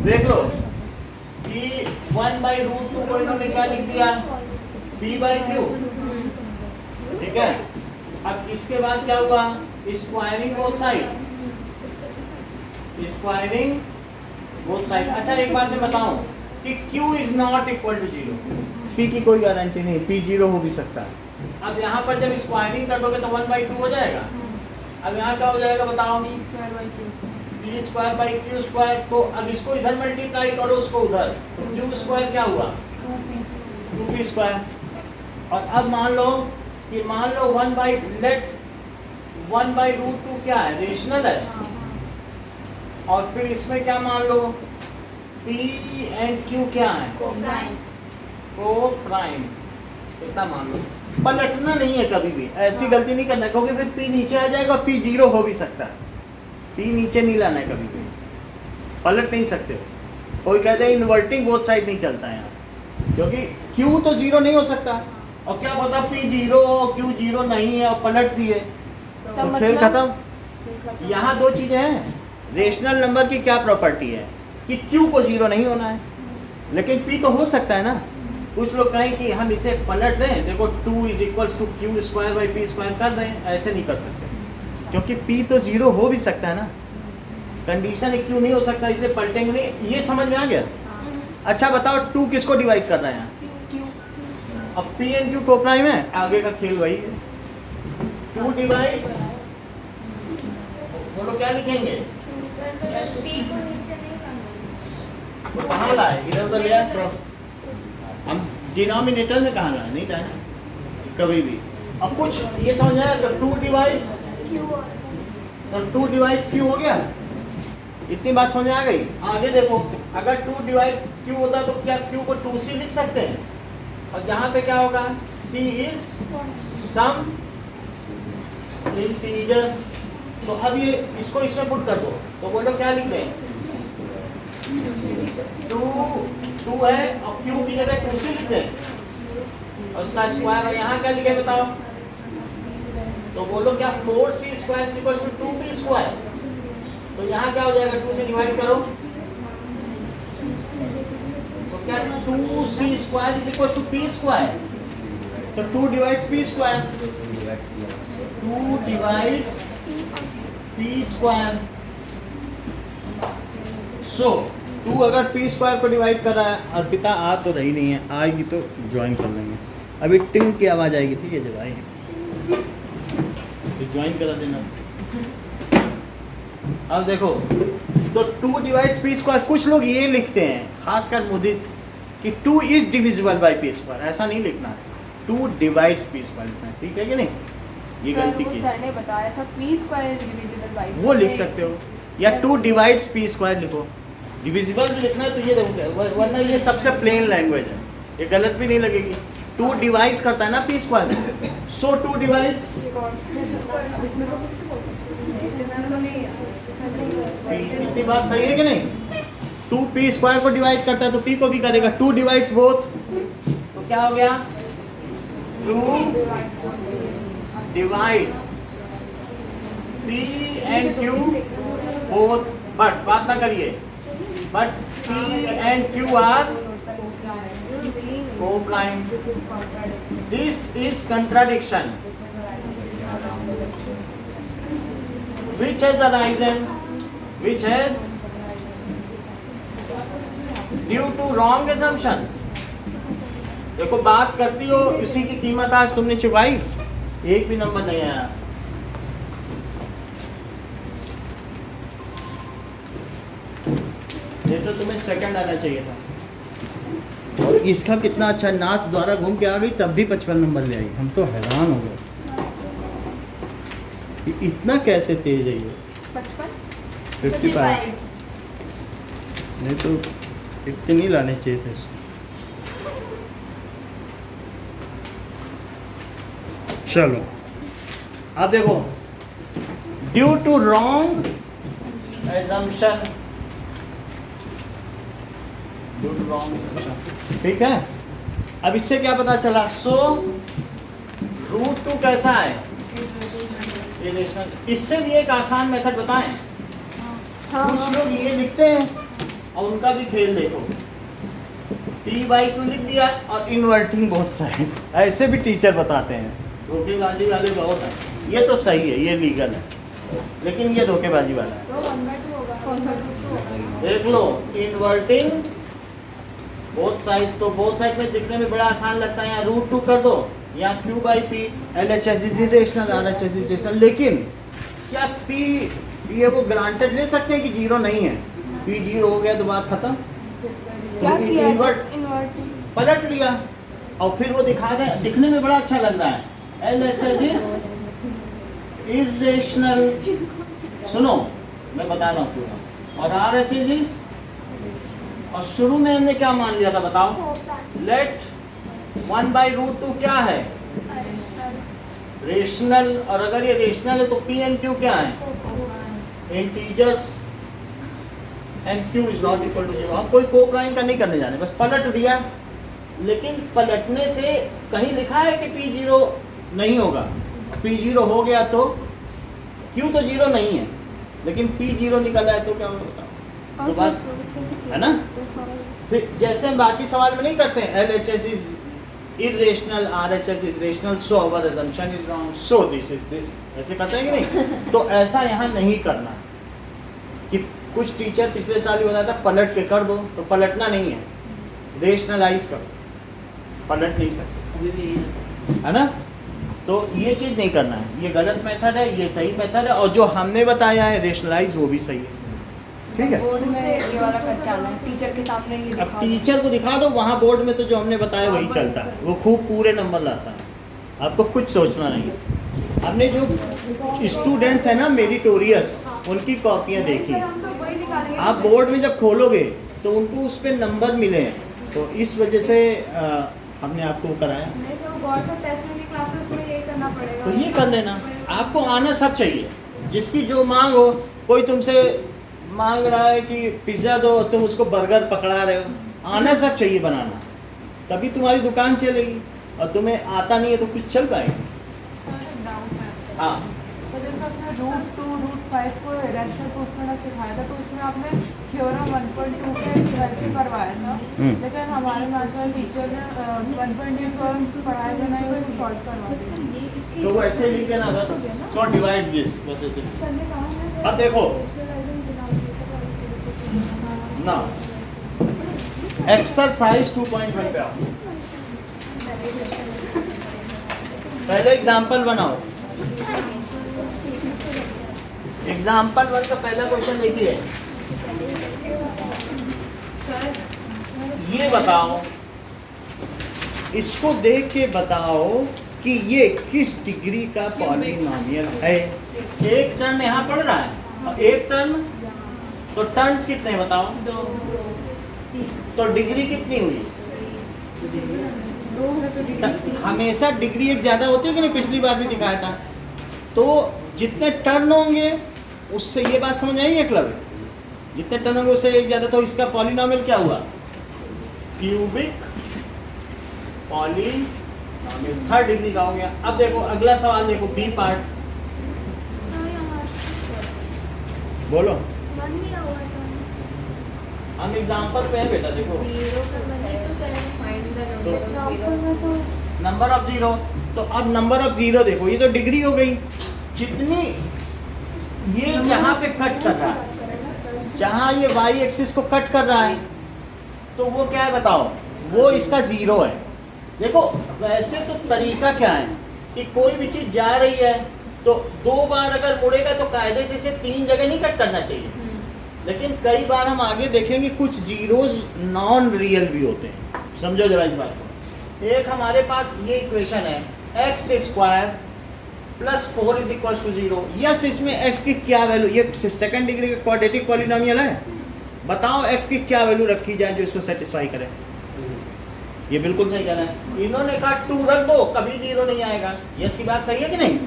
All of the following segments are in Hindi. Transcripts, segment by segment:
देख लो कि 1/√2 को इन्होंने क्या लिख दिया, p/q। ठीक है, अब इसके बाद क्या हुआ, squaring both side, squaring both side. अच्छा एक बात मैं बताऊं कि q is not equal to 0, p की कोई गारंटी नहीं, p 0 हो भी सकता है। अब यहाँ पर जब स्क्वायरिंग कर दोगे तो 1/2 हो जाएगा। अब यहाँ क्या हो जाएगा बताओ, p²/q²। तो अब इसको इधर मल्टीप्लाई करो, उसको उधर, तो q² क्या हुआ, 2p²। और अब मान लो 1/√2 क्या है, रेशनल है। और फिर इसमें क्या मान लो, p एंड q क्या है, को प्राइम, इतना मान लो। पलटना नहीं है कभी भी, ऐसी गलती नहीं करना, क्योंकि फिर p नीचे आ जाएगा, p 0 हो भी सकता है। p नीचे नहीं लाना है कभी भी, पलट नहीं सकते हो। कोई कहते हैं इन्वर्टिंग बोथ साइड नहीं चलता है यहाँ, क्योंकि q तो 0 नहीं हो सकता, और क्या पता p 0 q 0 नहीं है और पलट दिए तो खेल खत्म। यहाँ दो चीजें हैं, रेशनल नंबर की क्या प्रॉपर्टी है कि q को 0 नहीं होना है, लेकिन p तो हो सकता है ना। कुछ लोग कहें कि हम इसे पलट दें, देखो 2 = q²/p² कर दें, ऐसे नहीं कर सकते, क्योंकि p तो 0 हो भी सकता है ना, कंडीशन है q नहीं हो सकता, इसलिए पलटेंगे नहीं। ये समझ में आ गया। अच्छा बताओ 2 किसको डिवाइड कर रहे हैं, अब p एंड q को प्राइम है, आगे का खेल वही है। 2 डिवाइड्स, बोलो क्या लिखेंगे, तो कहाँ लाए, इधर उधर ले आए, हम डिनोमिनेटर में कहाँ लाए, नहीं लाए कभी भी। अब कुछ ये समझ आया, तो 2 डिवाइड्स, तो 2 डिवाइड्स q हो गया, इतनी बात समझ आ गई। आगे देखो, अगर 2 डिवाइड q होता तो क्या q को 2c लिख सकते हैं, और यहाँ पे क्या होगा, c इज सम इंटीजर। तो अब ये इसको इसमें पुट कर दो, तो बोलो क्या लिख दें, 2 है और q की जगह 2c लिख दें, और उसका स्क्वायर। और यहाँ क्या लिखे बताओ, तो बोलो क्या 4c² = 2p²। तो यहाँ क्या हो जाएगा, 2 से डिवाइड करो, तो क्या 2c² = p²। तो 2 डिवाइड्स p², 2 डिवाइड्स p²। सो 2 अगर p² को डिवाइड कर रहा है, और पिता आ तो रही नहीं है, आएगी तो ज्वाइन कर लेंगे। अभी टिंग की आवाज़ आएगी, ठीक है, जब आएगी तो ज्वाइन करा देना। अब देखो, तो 2 डिवाइड्स p²। कुछ लोग ये लिखते हैं, खासकर मुदित, कि 2 इज डिविजिबल बाय p²। ऐसा नहीं लिखना है, 2 डिवाइड्स p² लिखना है, ठीक है कि नहीं। ये गलती की सर ने बताया था p² इज डिविजिबल बाय, वो लिख सकते हो, या 2 डिवाइड्स p² लिखो। डिविजिबल भी लिखना है तो ये देखो, वरना ये सबसे प्लेन लैंग्वेज है, ये गलत भी नहीं लगेगी। 2 डिवाइड करता है ना p², सो 2 डिवाइड्स, इतनी बात सही है कि नहीं। 2 p² को डिवाइड करता है तो p को भी करेगा। 2 डिवाइड्स बोथ, तो क्या हो गया, 2 डिवाइड्स p एंड q बोथ। बट बात ना करिए, but p and q are co-prime. This is contradiction which has arisen, which has due to wrong assumption. देखो बात करती हो, इसी की कीमत आज तुमने चुकाई, एक भी नंबर नहीं आया। ये तो तुम्हें सेकंड आना चाहिए था। और इसका कितना अच्छा, नाथ द्वारा घूम के आ गई तब भी 55 नंबर ले आई, हम तो हैरान हो गए, इतना कैसे तेज है ये। 55 नहीं तो इतने नहीं लाने चाहिए थे इसको। चलो अब देखो, ड्यू टू रॉन्ग एजम्पशन, ठीक है। अब इससे क्या पता चला, सो √2 कैसा है, इरेशनल। इससे भी एक आसान मेथड बताएं। कुछ लोग ये लिखते हैं और उनका भी खेल देखो, पी बाई क्यू लिख दिया और इन्वर्टिंग बोथ साइड, ऐसे भी टीचर बताते हैं, धोखेबाजी वाले बहुत हैं। ये तो सही है, ये लीगल है, लेकिन ये धोखेबाजी वाला है। तो 1/2 होगा। कौन सा 2 देख लो, इन्वर्टिंग बोथ साइड, तो बोथ साइड में दिखने में बड़ा आसान लगता है, यहाँ √2 कर दो, यहाँ q by P, LHS is irrational, RHS is rational. लेकिन क्या p ये वो ग्रांटेड ले सकते हैं कि 0 नहीं है? p 0 हो गया तो बात खत्म, क्या किया है? इन्वर्ट इन्वर्टिंग पलट लिया और फिर वो दिखा दे, दिखने में बड़ा अच्छा लग रहा है, LHS इज इरेशनल। सुनो मैं बता रहा हूँ पूरा, और RHS इज, और शुरू में हमने क्या मान लिया था बताओ, लेट 1/√2 क्या है? रेशनल, और अगर ये रेशनल है तो P एंड Q क्या है? Integers, and Q is not equal to 0। हम कोई को-प्राइम का नहीं करने जाने, बस पलट दिया। लेकिन पलटने से कहीं लिखा है कि P 0 नहीं होगा, P 0 हो गया तो Q तो 0 नहीं है, लेकिन P 0 निकल रहा है तो क्या होगा? तो बात है ना। फिर जैसे हम बाकी सवाल में नहीं करते हैं, LHS is irrational, RHS is rational, so our assumption is wrong, so this is this, ऐसे करते हैं कि नहीं? तो ऐसा यहाँ नहीं करना कि कुछ टीचर पिछले साल ही बताया था पलट के कर दो, तो पलटना नहीं है, रेशनलाइज करो, पलट नहीं सकते, है ना। तो ये चीज़ नहीं करना है, ये गलत मेथड है, ये सही मेथड है, और जो हमने बताया है रेशनलाइज वो भी सही है, ठीक है। बोर्ड में ये वाला करके आना है, टीचर के सामने ये अब दिखा दो। टीचर को दिखा दो, वहाँ बोर्ड में तो जो हमने बताया वही चलता है, वो खूब पूरे नंबर लाता है, आपको कुछ सोचना नहीं है। हमने जो स्टूडेंट्स हैं ना मेरिटोरियस, उनकी कॉपियाँ देखी, आप बोर्ड में जब खोलोगे तो उनको उस पर नंबर मिले हैं, तो इस वजह से हमने आपको कराया। तो ये कर लेना, आपको आना सब चाहिए, जिसकी जो मांग हो। कोई तुमसे मांग रहा है कि पिज़्ज़ा दो, तुम उसको बर्गर पकड़ा रहे हो, आना सब चाहिए बनाना, तभी तुम्हारी दुकान चलेगी, और तुम्हें आता नहीं है तो कुछ चल पाएगा। हाँ, तो जैसे आपने √2 √5 को रैशनल प्रूफ करना सिखाया था, तो उसमें आपने थ्योरम 1.2 के हेल्प से करवाया था, लेकिन हमारे मैथ्स वाले टीचर ने 1.2 थ्योरम पढ़ाए बिना ही उसको सॉल्व करवा दिया। तो वो ऐसे लिख देना बस, सो डिवाइड्स दिस, बस ऐसे। अब देखो ना, एक्सरसाइज 2.1 पे आओ, पहले एग्जाम्पल बनाओ। एग्जाम्पल 1 का पहला क्वेश्चन देखिए, ये बताओ, इसको देख के बताओ कि ये किस डिग्री का पॉलिनोमियल है। एक टर्न यहाँ पढ़ रहा है और एक टर्न, तो टर्न्स कितने बताओ? 2 तो डिग्री कितनी हुई? 2 है तो डिग्री हमेशा डिग्री एक ज़्यादा होती है कि नहीं, पिछली बार भी दिखाया था। तो जितने टर्न होंगे उससे ये बात समझ आई एकलव्य, जितने टर्न होंगे उससे एक ज़्यादा, तो इसका पॉलिनोमियल क्या हुआ? क्यूबिक पॉलिनोमियल, 3rd डिग्री का हो गया। अब देखो अगला सवाल, देखो बी पार्ट, बोलो। हम एग्जाम्पल पे है बेटा, देखो नंबर ऑफ जीरो, तो अब नंबर ऑफ जीरो देखो, ये तो डिग्री हो गई, जितनी ये यहाँ पे कट कर रहा है, जहाँ ये वाई एक्सिस को कट कर रहा है, तो वो क्या है बताओ? वो इसका 0 है। देखो वैसे तो तरीका क्या है कि कोई भी चीज़ जा रही है तो 2 बार अगर मुड़ेगा तो कायदे से इसे 3 जगह नहीं कट करना चाहिए, लेकिन कई बार हम आगे देखेंगे कुछ जीरोज नॉन रियल भी होते हैं। समझो जरा इस बात को। एक हमारे पास ये इक्वेशन है x² + 4 = 0। यस, इसमें x की क्या वैल्यू, ये 2nd डिग्री का क्वाड्रेटिक पॉलिनोमियल है, बताओ x की क्या वैल्यू रखी जाए जो इसको सेटिस्फाई करे। ये बिल्कुल सही कह रहा है, इन्होंने कहा 2 रख दो, कभी 0 नहीं आएगा। यस की बात सही है कि नहीं?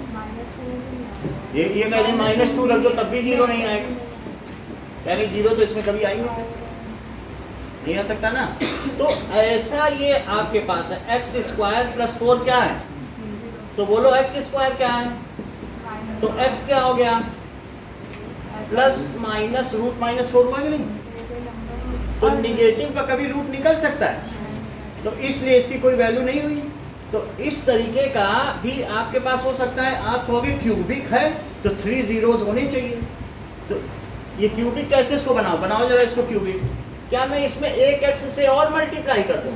ये कह रहे -2 रख दो तब भी 0 नहीं आएगा, यानी 0 तो इसमें कभी आ ही नहीं सकता, नहीं आ सकता ना। तो ऐसा ये आपके पास है x² + 4 क्या है, तो बोलो x² क्या है, तो x क्या हो गया, +- √-4 हुआ कि नहीं? तो निगेटिव का कभी रूट निकल सकता है, तो इसलिए इसकी कोई वैल्यू नहीं हुई। तो इस तरीके का भी आपके पास हो सकता है। आप कहोगे क्यूबिक है तो 3 जीरोस होने चाहिए। तो ये क्यूबिक कैसे इसको बनाओ जरा इसको क्यूबिक। क्या मैं इसमें एक एक्स से और मल्टीप्लाई कर दूं?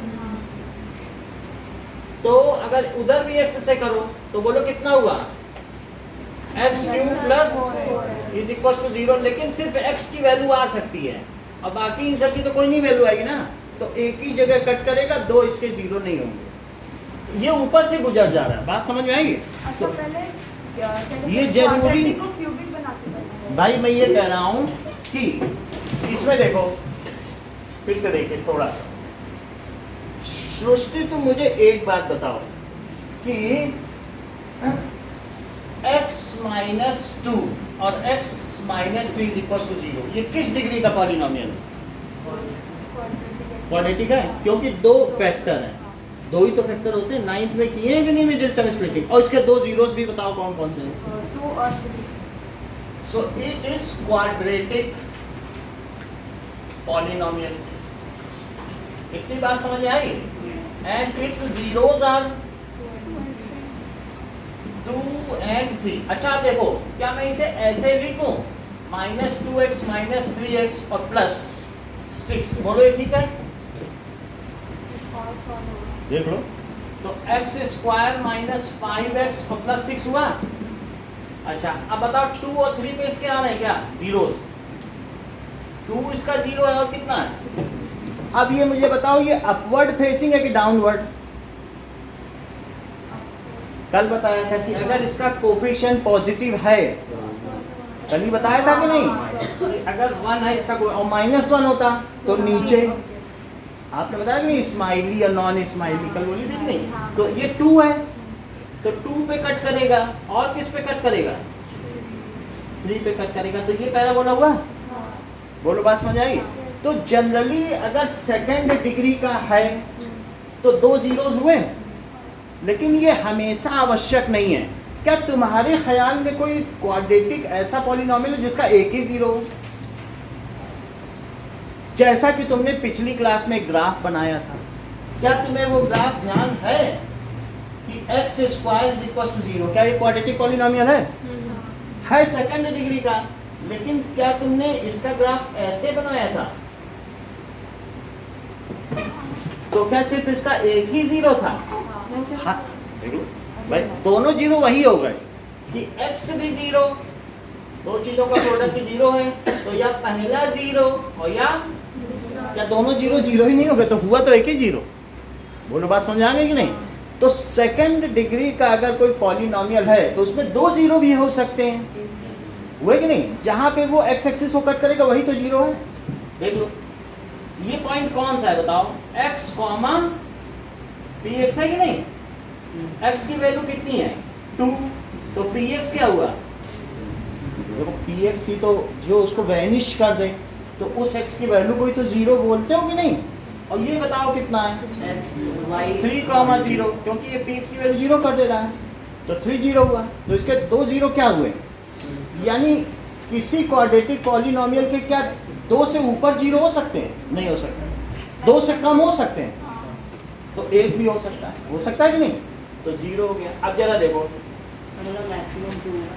तो अगर उधर भी एक्स से करो तो बोलो कितना हुआ, x cube plus is equal to 0। लेकिन सिर्फ एक्स की वैल्यू आ सकती है और बाकी इन सब की तो कोई नहीं वैल्यू आएगी ना। तो एक ही जगह कट करेगा, दो इसके 0 नहीं होंगे। ये ऊपर से गुजर जा रहा है, बात समझ में आई? तो ये जरूरी भाई मैं ये कह रहा हूं कि इसमें देखो, फिर से देखिए थोड़ा सा। सृष्टि तुम मुझे एक बात बताओ कि x माइनस 2 और x minus 3 is equal to 0, ये किस डिग्री का पॉलिनोमियल है? क्वाड्रेटिक है, क्योंकि दो फैक्टर हैं। दो ही तो फैक्टर होते हैं। 9th में किए हैं कि नहीं मिडिल टर्म स्प्लिटिंग? और इसके दो जीरोस भी बताओ कौन कौन से हैं? So it is quadratic polynomial. इतनी बात समझ में आई? And it's zeros are 2 and 3। अच्छा आप देखो, क्या मैं इसे ऐसे लिख दूं, माइनस 2x माइनस 3x और प्लस 6, बोलो ये ठीक है? देख लो, तो x स्क्वायर माइनस 5x और प्लस 6 हुआ। अच्छा अब बताओ 2 और 3 पे इसके आ रहे हैं क्या जीरोस? 2 इसका 0 है और कितना है? अब ये मुझे बताओ, ये अपवर्ड फेसिंग है कि डाउनवर्ड? कल बताया था कि अगर इसका कोफिशिएंट पॉजिटिव है, कल ही बताया था कि नहीं? अगर 1 है इसका और -1 होता तो नीचे, आपने बताया कि नहीं, स्माइली या नॉन स्माइली, कल बोली थी नहीं? तो ये 2 है तो 2 पे कट करेगा और किस पे कट करेगा? 3 पे कट करेगा। तो ये पैराबोला हुआ। बोलो बात समझ आई? तो जनरली अगर सेकंड डिग्री का है तो 2 जीरोस हुए, लेकिन ये हमेशा आवश्यक नहीं है। क्या तुम्हारे ख्याल में कोई क्वाड्रेटिक ऐसा पॉलिनोमियल है जिसका एक ही 0 हो? जैसा कि तुमने पिछली क्लास में ग्राफ बनाया था, क्या तुम्हें वो ग्राफ ध्यान है कि x square is equal to 0? क्या ये क्वाड्रेटिक पॉलिनोमियल है सेकंड डिग्री का, लेकिन क्या तुमने इसका ग्राफ ऐसे बनाया था? तो क्या सिर्फ इसका एक ही 0 था? हाँ जरूर भाई, दोनों 0 वही हो गए कि x भी 0, दो चीजों का प्रोडक्ट 0 है, तो या पहला 0 और या दोनों 0 0 ही नहीं हो गए, तो हुआ तो एक ही 0। बोलो बात समझ आएंगे कि नहीं? तो सेकंड डिग्री का अगर कोई पॉलिनोमियल है तो उसमें 2 0 भी हो सकते हैं, हुए कि नहीं? जहां पे वो x एक्सिस को कट करेगा वही तो 0 है। देख लो ये पॉइंट कौन सा है बताओ, x कॉमा px है कि नहीं? x की वैल्यू कितनी है? 2, तो px क्या हुआ? देखो px की तो जो उसको वैनिश कर दे तो उस x की वैल्यू को ही तो 0 बोलते हो कि नहीं? और ये बताओ कितना है? 3,0, क्योंकि ये px की वैल्यू 0 कर दे रहा है, तो 3 0 हुआ। तो इसके 2 0 क्या हुए? यानी किसी क्वाड्रेटिक पॉलिनोमियल के क्या 2 से ऊपर 0 हो सकते हैं? नहीं हो सकते। 2 से कम हो सकते हैं, तो 1 भी हो सकता है कि नहीं? तो 0 हो गया। अब जरा देखो,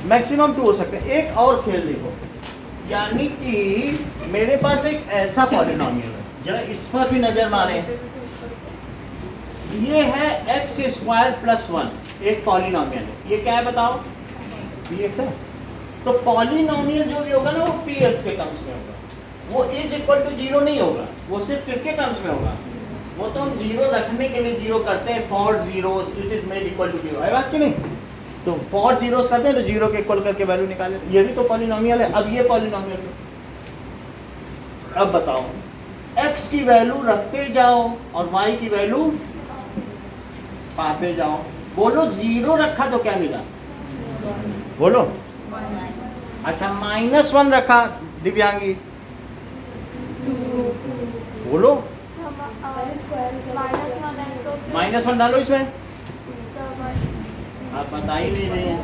मैक्सिमम 2 हो सकते हैं। एक और खेल देखो, यानी कि मेरे पास एक ऐसा पॉलिनोमियल है, जरा इस पर भी नजर मारें। ये है x स्क्वायर प्लस 1, एक पॉलिनोमियल है। ये क्या है बताओ? px है। तो पॉलिनोमियल जो भी होगा ना वो px के टर्म्स में होगा, वो इज इक्वल टू 0 नहीं होगा, वो सिर्फ किसके टर्म्स में होगा? वो तो हम 0 रखने के लिए 0 करते हैं, for zeros it is made equal to 0, है बात कि नहीं? तो फॉर जीरोस करते हैं तो 0 के इक्वल करके वैल्यू निकाले, ये भी तो पॉलिनोमियल है। अब ये पॉलिनोमियल है, अब बताओ x की वैल्यू रखते जाओ और y की वैल्यू पाते जाओ। बोलो 0 रखा तो क्या मिला? बोलो। अच्छा -1 रखा दिव्यांगी, बोलो। -1 डालो इसमें, आप बता ही नहीं रहे हैं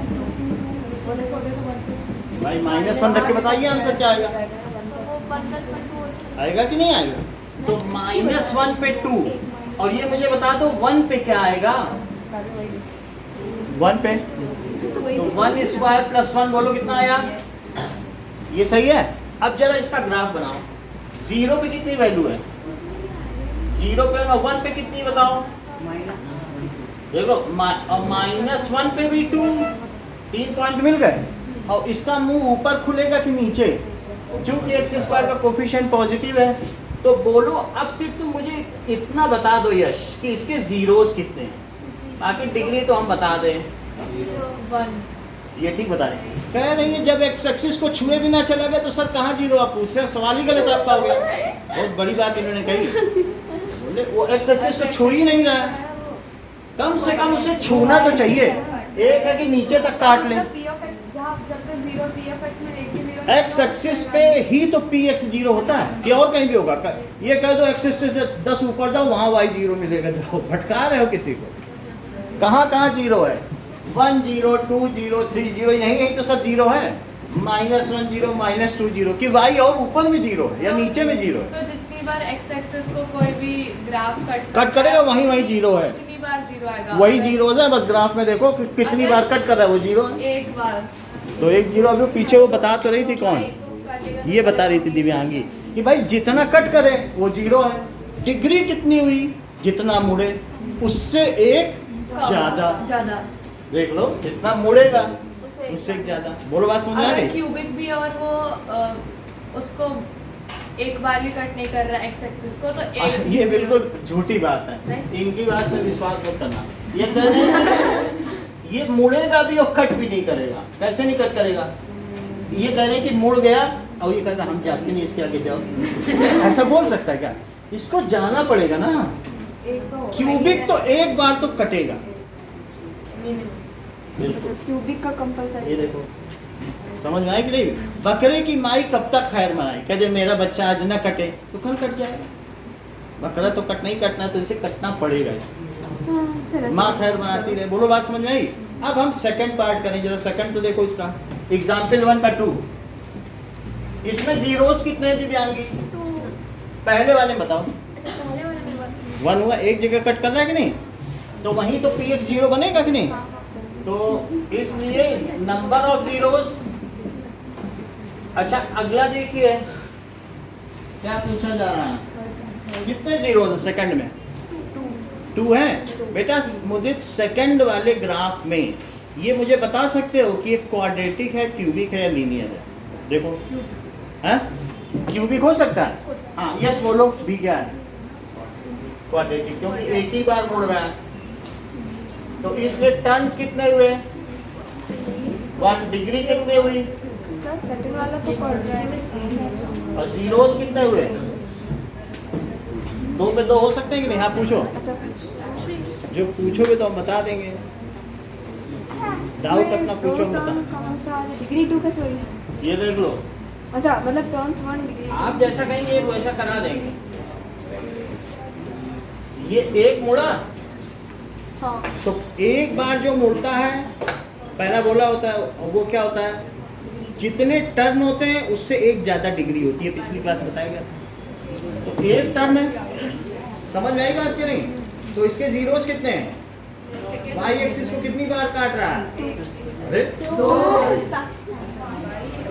भाई। -1 रख के बताइए आंसर क्या आएगा? आएगा कि नहीं आएगा? तो -1 पे 2, और ये मुझे बता दो 1 पे क्या आएगा? 1 पे तो 1 स्क्वायर प्लस 1 बोलो कितना आया? ये सही है। अब जरा इसका ग्राफ बनाओ। 0 पे कितनी वैल्यू है? 0 पे और 1 पे कितनी बताओ? देखो -1 पे भी 2, 3 पॉइंट मिल गए। और इसका मुंह ऊपर खुलेगा कि नीचे? चूंकि एक्स स्क्वायर का कोफिशिएंट पॉजिटिव है, तो बोलो अब सिर्फ तुम मुझे इतना बता दो यश कि इसके जीरोस कितने हैं, बाकी डिग्री तो हम बता दें। 1। ये ठीक बता रहे कह रही है जब एक्स एक्सिस को छुए भी ना चला गया तो सर कहाँ जीरो? आप पूछ रहे, सवाल ही गलत आपका हो गया। बहुत बड़ी बात इन्होंने कही। बोले वो एक्स एक्सिस को छू ही नहीं रहा है, कम से कम उसे छूना तो चाहिए। एक है कि नीचे तक काट ले, एक्स एक्सिस पे ही तो पी एक्स जीरो होता है कि और कहीं भी होगा? ये कह दो एक्स एक्सिस से 10 ऊपर जाओ वहाँ वाई जीरो मिलेगा, जाओ भटका रहे हो किसी को। कहाँ कहाँ जीरो है? 1 0 2 0 3 0, यही यही तो सब जीरो है। -1 0 -2 0 कि वाई और ऊपर में जीरो है या नीचे में जीरो है? तो जितनी बार एक्स एक्सिस को कोई भी ग्राफ कट करेगा वहीं वहीं जीरो है, कितनी बार जीरो आएगा? वही जीरो है। बस ग्राफ में देखो कि कितनी बार कट कर रहा है वो जीरो है। एक बार तो एक जीरो अभी पीछे वो बता तो रही थी कौन? ये बता रही थी दिव्यांगी कि भाई जितना कट करे वो जीरो है। डिग्री कितनी हुई? जितना मुड़े उससे एक ज्यादा। देख लो जितना मुड़ेगा उससे एक ज्यादा। बोलो बात समझ आ अगर रही? क्यूबिक भी और वो उसको एक बार भी कट नहीं कर रहा एक्स एक्सिस को, तो एक ये बिल्कुल झूठी बात है, इनकी बात में विश्वास मत करना। ये कह रहे हैं ये मुड़ेगा भी और कट भी नहीं करेगा। कैसे नहीं कट करेगा? ये कह रहे हैं कि मुड़ गया और ये कहता हम जाते नहीं इसके आगे जाओ। ऐसा बोल सकता है क्या? इसको जाना पड़ेगा ना। एक तो होगा क्यूबिक ही तो एक बार तो कटेगा। है। बिल्कुल। क्यूबिक का कंपलसरी। ये देखो समझ में आई कि नहीं? बकरे की माई कब तक खैर मनाई? कहते मेरा बच्चा आज न कटे तो कल कट जाएगा। बकरा तो कट नहीं कटना, तो इसे कटना पड़ेगा। माँ खैर मनाती रहे। बोलो बात समझ में आई? अब हम सेकंड पार्ट करें जरा। सेकंड तो देखो इसका एग्जाम्पल 1 का 2। इसमें जीरोस कितने हैं दिव्यांगी? पहले वाले में बताओ। 1 हुआ, एक जगह कट कर रहा है कि नहीं? तो वहीं तो पी एक्स जीरो बनेगा कि नहीं? तो इसलिए नंबर ऑफ जीरोस। अच्छा अगला देखिए क्या पूछा जा रहा है? कितने जीरोस है सेकंड में? 2 है। बेटा मुझे सेकंड वाले ग्राफ में ये मुझे बता सकते हो कि ये क्वाड्रेटिक है, क्यूबिक है या लीनियर है? देखो है क्यूबिक हो सकता है। हाँ यस बोलो। बी क्या है? क्वाड्रेटिक, क्योंकि एक ही बार मुड़ रहा है। तो इसलिए टर्न्स कितने हुए? 1 डिग्री कितने हुई? सर सेकंड वाला तो क्वाड्रेटिक और जीरोस कितने हुए? 2 पे 2 हो सकते हैं कि नहीं? हाँ पूछो। अच्छा जो पूछोगे तो हम बता देंगे। डाउट अपना पूछो, हम बता। डिग्री 2 कैसे हुई? ये देख लो, अच्छा मतलब टर्न्स 1 डिग्री। आप जैसा कहेंगे वैसा करा देंगे। ये एक मुड़ा हाँ तो एक बार जो मुड़ता है पहला बोला होता है वो क्या होता है? जितने टर्न होते हैं उससे एक ज़्यादा डिग्री होती है। पिछली क्लास में बताया गया। तो एक टर्न है, समझ में आई बात कि नहीं? तो इसके जीरोस कितने हैं? वाई एक्सिस को कितनी बार काट रहा है? अरे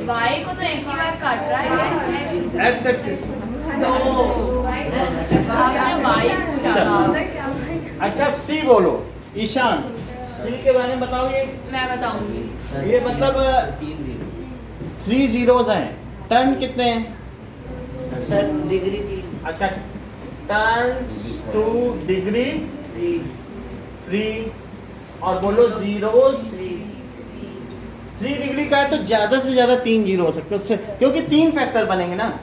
वाई को तो एक ही बार काट रहा है। एक्स एक्सिस को। आपने वाई पूछा था। अच्छा अब सी बोलो। ईशान सी के बारे में बताओ। ये मैं बताऊंगी। ये मतलब 3 जीरोस हैं। टर्न कितने हैं? Sir degree 3। अच्छा टर्न्स 2 डिग्री 3 और बोलो जीरोस 3 डिग्री का है तो ज्यादा से ज्यादा 3 जीरो हो सकते हैं उससे, क्योंकि 3 फैक्टर बनेंगे ना।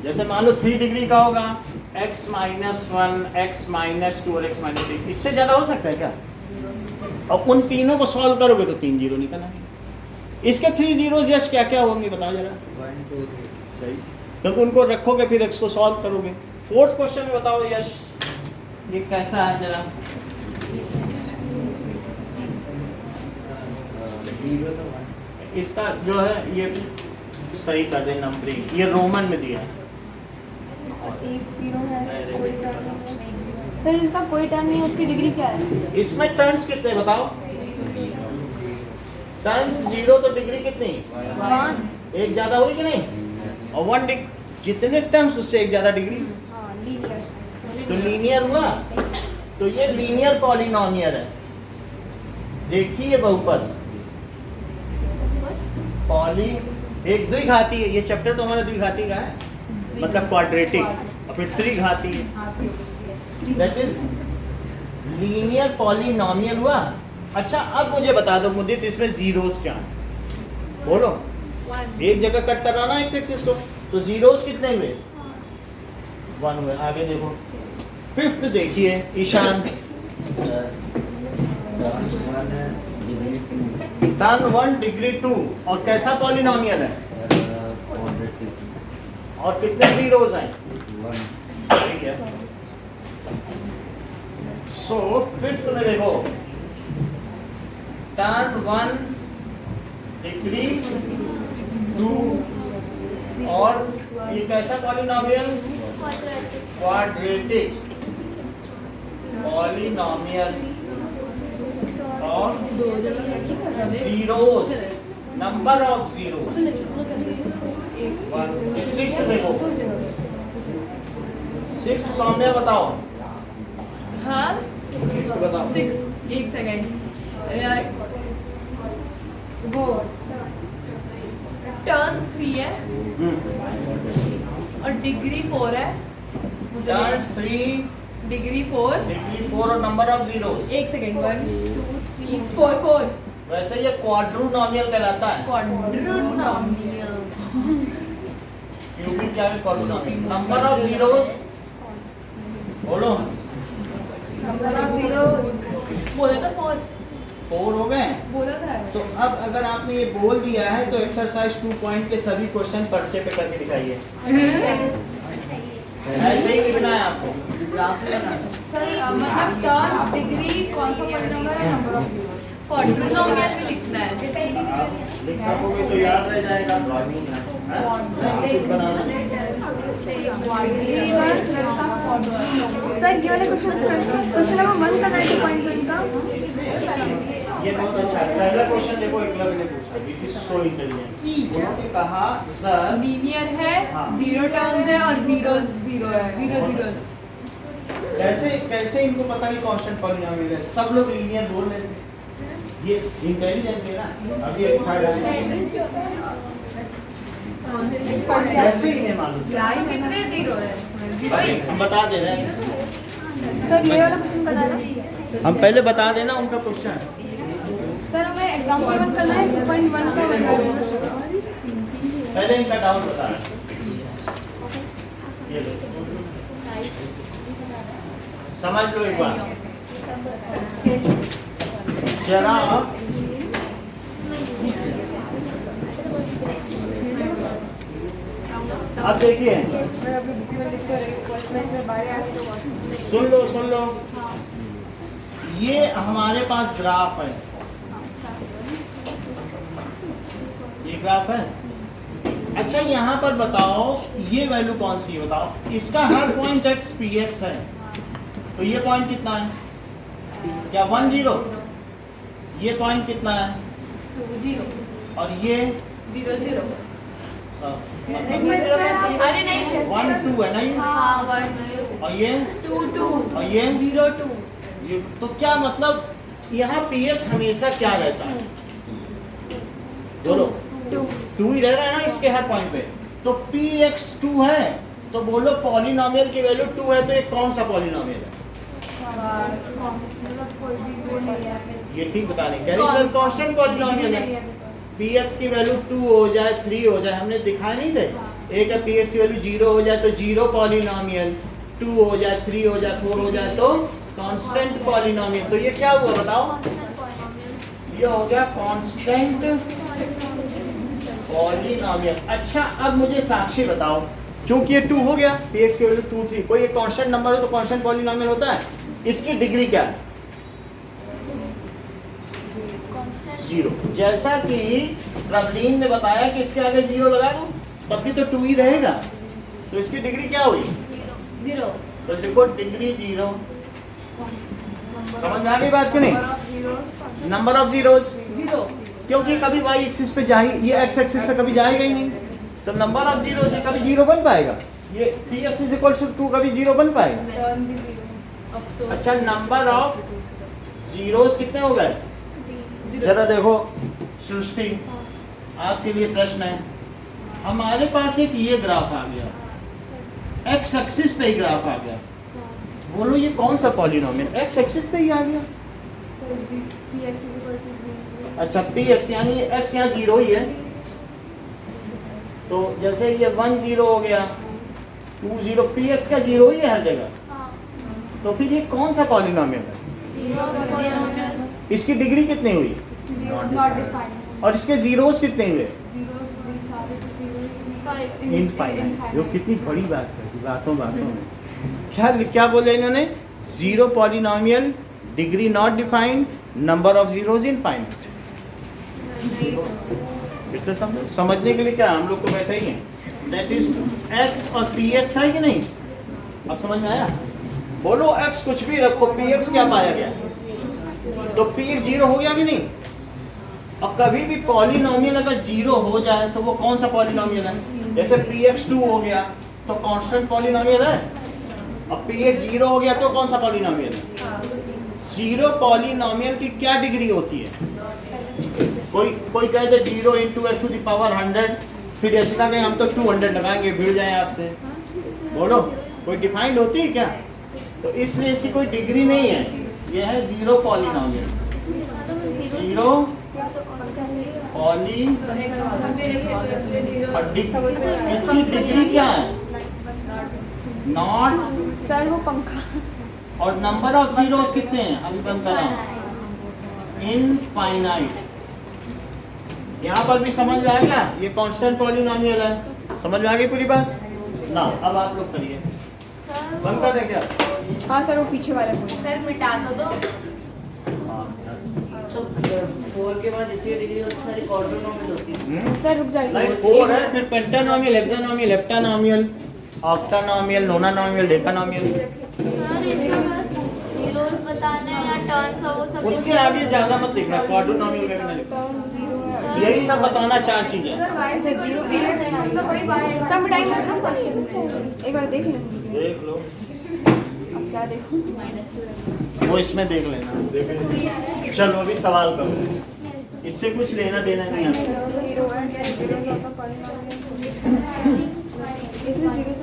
जैसे मान लो 3 डिग्री का होगा x - 1 x - 2 और x - 3। इससे ज्यादा हो सकता है क्या? और उन तीनों को सॉल्व करोगे तो 3 जीरो निकलना। इसके 3 जीरोस यश क्या क्या होंगे बताओ जरा। 1 2 3। सही, क्योंकि उनको रखोगे फिर x को सॉल्व करोगे। 4th क्वेश्चन में बताओ यश ये कैसा है जरा। 0 तो 1। इसका जो है ये सही कर दे नंबरिंग। ये रोमन में दिया है। एक जीरो है, कोई टर्म नहीं है। तो इसका कोई टर्म नहीं है, उसकी डिग्री क्या है? इसमें टर्न्स कितने बताओ? टर्न्स 0 तो डिग्री कितनी? 1। एक ज्यादा हुई कि नहीं? और 1 जितने टर्म्स उससे एक ज्यादा डिग्री, हाँ, लीनियर। तो लीनियर हुआ। तो ये लीनियर पॉलिनोमियल है। देखिए बहुपद पॉली एक द्विघाती है। ये चैप्टर तो हमारा द्विघाती का है, मतलब क्वाड्रेटिक, और फिर त्रिघाती है। दैट इज लीनियर पॉलिनोमियल हुआ। अच्छा अब मुझे बता दो मुदित, इसमें जीरोस क्या है? बोलो। एक जगह कट कराना एक्स एक्सिस को, तो जीरोस कितने हुए? 1 हुए। आगे देखो, फिफ्थ देखिए ईशान। टर्न 1 डिग्री 2 और कैसा पॉलिनोमियल है? और कितने जीरोस हैं? ठीक है। सो फिफ्थ में देखो, टर्न 1 डिग्री 2 और ये कैसा पॉलिनोमियल? क्वाड्रेटिक पॉलिनोमियल और zeros, number of zeros. Six देखो, सिक्स सौम्या बताओ। हाँ सिक्स बताओ। 6 एक सेकेंड वो टर्न 3 है और डिग्री 4 है। टर्न्स 3 डिग्री 4 डिग्री 4 और नंबर ऑफ जीरोस। एक सेकेंड 1 2 3 4 4 वैसे ये क्वाड्रूनोमियल कहलाता है, क्वाड्रूनोमियल। क्योंकि क्या है क्वाड्रूनोमियल। नंबर ऑफ जीरोस बोलो। नंबर ऑफ जीरो बोला था 4 4 हो गए। बोला था। तो अब अगर आपने ये बोल दिया है तो एक्सरसाइज 2 पॉइंट के सभी क्वेश्चन पर्चे पे करके दिखाइए। ऐसे ही लिखना है आपको। मतलब टर्न डिग्री कौन सा पॉलिनोमियल है, नंबर ऑफ क्वाड्रूनोमियल भी लिखना है। लिख सकोगे तो याद रह जाएगा। हाँ? नहीं, खुद बनाना। सर ये वाले क्वेश्चन नंबर 1 का 90.1 का ये बहुत अच्छा है। पहला क्वेश्चन देखो, एकलव्य ने पूछा, इट इज सो इंटेलिजेंट। उन्होंने कहा सर लीनियर है, हाँ। 0 टर्म्स है और 0 0 है, 0 0। कैसे कैसे इनको पता नहीं कांस्टेंट पॉलिनोमियल है? सब लोग लीनियर बोल रहे थे। ये इंटेलिजेंस है ना। अभी एक थर्ड है, कैसे इन्हें मालूम? कितने 0 है? भाई, हम बता दे रहे हैं। सर ये वाला क्वेश्चन बनाना। हम पहले बता देना उनका क्वेश्चन। सर हमें एग्जाम्पल 1 करना है, 2.1 का बनाना है। पहले इनका डाउट बता रहे हैं। ये लो, समझ लो एक बार जरा। अब देखिए, सुन लो, ये हमारे पास ग्राफ है। ये ग्राफ है। अच्छा यहाँ पर बताओ ये वैल्यू कौन सी है? बताओ। इसका हर पॉइंट x px है, तो ये पॉइंट कितना है? क्या 1 0? ये पॉइंट कितना है? 0 और ये 0 0। अरे नहीं 1 2 है नहीं? हाँ 1 और ये 2 2 और ये 0 2। तो क्या मतलब यहाँ px हमेशा क्या रहता है? बोलो। 2 ही रह रहा है ना इसके हर पॉइंट पे। तो px 2 है, तो बोलो पॉलिनोमियल की वैल्यू 2 है, तो ये कौन सा पॉलिनोमियल है? ये ठीक बता रहे हैं सर, कांस्टेंट पॉलिनोमियल है। px की वैल्यू 2 हो जाए 3 हो जाए, हमने दिखाया नहीं थे। एक है px की वैल्यू 0 हो जाए तो 0 पॉलिनोमियल, 2 हो जाए 3 हो जाए 4 हो जाए तो कांस्टेंट पॉलिनोमियल। तो ये क्या हुआ बताओ? ये हो गया कांस्टेंट पॉलिनोमियल। अच्छा अब मुझे साक्षी बताओ, चूंकि ये 2 हो गया, px की वैल्यू 2 3, कोई एक कांस्टेंट नंबर हो तो कांस्टेंट पॉलिनोमियल होता है। इसकी डिग्री क्या है? 0। जैसा कि प्रवीण ने बताया कि इसके आगे 0 लगा दो तब भी तो 2 ही रहेगा, तो इसकी डिग्री क्या हुई? जीरो। तो लिखो डिग्री 0। समझ में आ गई बात कि नहीं? Number of zeros, zero. क्योंकि कभी वाई एक्सिस पे जा ही, ये एक्स एक्सिस पे कभी जाएगा ही नहीं, तो नंबर ऑफ जीरोज कभी जीरो बन पाएगा? ये p x is equal to 2 कभी जीरो बन पाएगा? अफसोस। अच्छा, नंबर ऑफ जीरोज कितने हो गए? जरा देखो सृष्टि, आपके लिए प्रश्न है। हमारे पास एक ये ग्राफ आ गया, एक्स एक्सिस पे ही ग्राफ आ गया, बोलो ये कौन सा पॉलिनोमियल एक्स एक्सिस पे ही आ गया? अच्छा, पी एक्स यानी ये एक्स यहाँ जीरो ही है, तो जैसे ये 1 0 हो गया, 2 0, पी एक्स का जीरो ही है हर जगह, तो फिर ये कौन सा पॉलिनोमियल है? इसकी डिग्री कितनी हुई और इसके जीरोस कितने हुए? इनफाइनाइट। जो कितनी बड़ी बात है, बातों बातों में क्या बोले इन्होंने? Zero polynomial, degree not defined, number of zeros infinite. इससे समझने के लिए क्या हम लोग तो बैठे ही हैं। दैट इज एक्स और पी एक्स है कि नहीं? अब समझ में आया? बोलो एक्स कुछ भी रखो, पी एक्स क्या पाया गया? तो पी एक्स जीरो हो गया कि नहीं? और कभी भी पॉलिनोमियल अगर जीरो हो जाए तो वो कौन सा पॉलिनोमियल है? जैसे पी एक्स 2 हो गया तो कांस्टेंट पॉलिनोमियल है, और पी एक्स जीरो हो गया तो कौन सा पॉलिनोमियल है? जीरो पॉलिनोमियल की क्या डिग्री होती है? कोई कहते 0 × x⁴ फिर ऐसे ना कहें हम तो 200 लगाएंगे, भिड़ जाए आपसे। बोलो कोई डिफाइंड होती है क्या? तो इसलिए इसकी कोई डिग्री नहीं है, यह है जीरो पॉलिनोमियल। जीरो पॉली इसकी डिग्री क्या है? नॉट। सर वो पंखा। और नंबर ऑफ जीरोस कितने हैं? अभी बंद कर रहा हूं, इनफाइनाइट। यहाँ पर भी समझ में आ गया, ये कांस्टेंट पॉलिनोमियल है। समझ में आ गई पूरी बात ना? अब आप लोग करिए, बंद कर दें क्या? हाँ सर वो पीछे वाला बोल। सर मिटा दो। तो 4 के बाद जितनी डिग्री होती है सारी क्वाड्रोनोमियल होती है। सर रुक जाइए। नहीं 4 है, फिर पेंटानोमियल, हेक्सानोमियल, हेप्टानोमियल, ऑक्टानोमियल, नोनानोमियल, डेकानोमियल। जीरोस बताने या टर्न्स और वो सब। उसके आगे ज्यादा मत देखना, क्वाड्रोनोमियल का भी ना लिखो। यही सब बताना 4 चीजें। ऐसे जीरो सब टाइम मतलब एक बार देख लें। देख लो, अब क्या देखूं? वो इसमें देख लेना। चलो अभी सवाल करो, इससे कुछ लेना देना नहीं है।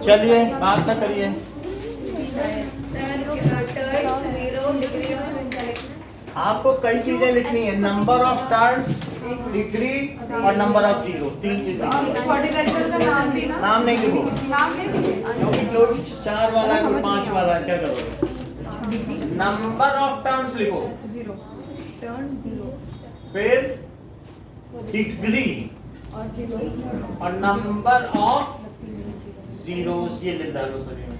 चलिए बात ना करिए। आपको कई चीजें लिखनी है, नंबर ऑफ टर्न्स, डिग्री और नंबर ऑफ जीरो, 3 चीजें। नाम नहीं लिखो, क्योंकि 4 वाला है, कोई 5 वाला है, क्या करोगे? नंबर ऑफ टर्न्स लिखो, फिर डिग्री और नंबर ऑफ जीरोस, ये ले डालो सभी में।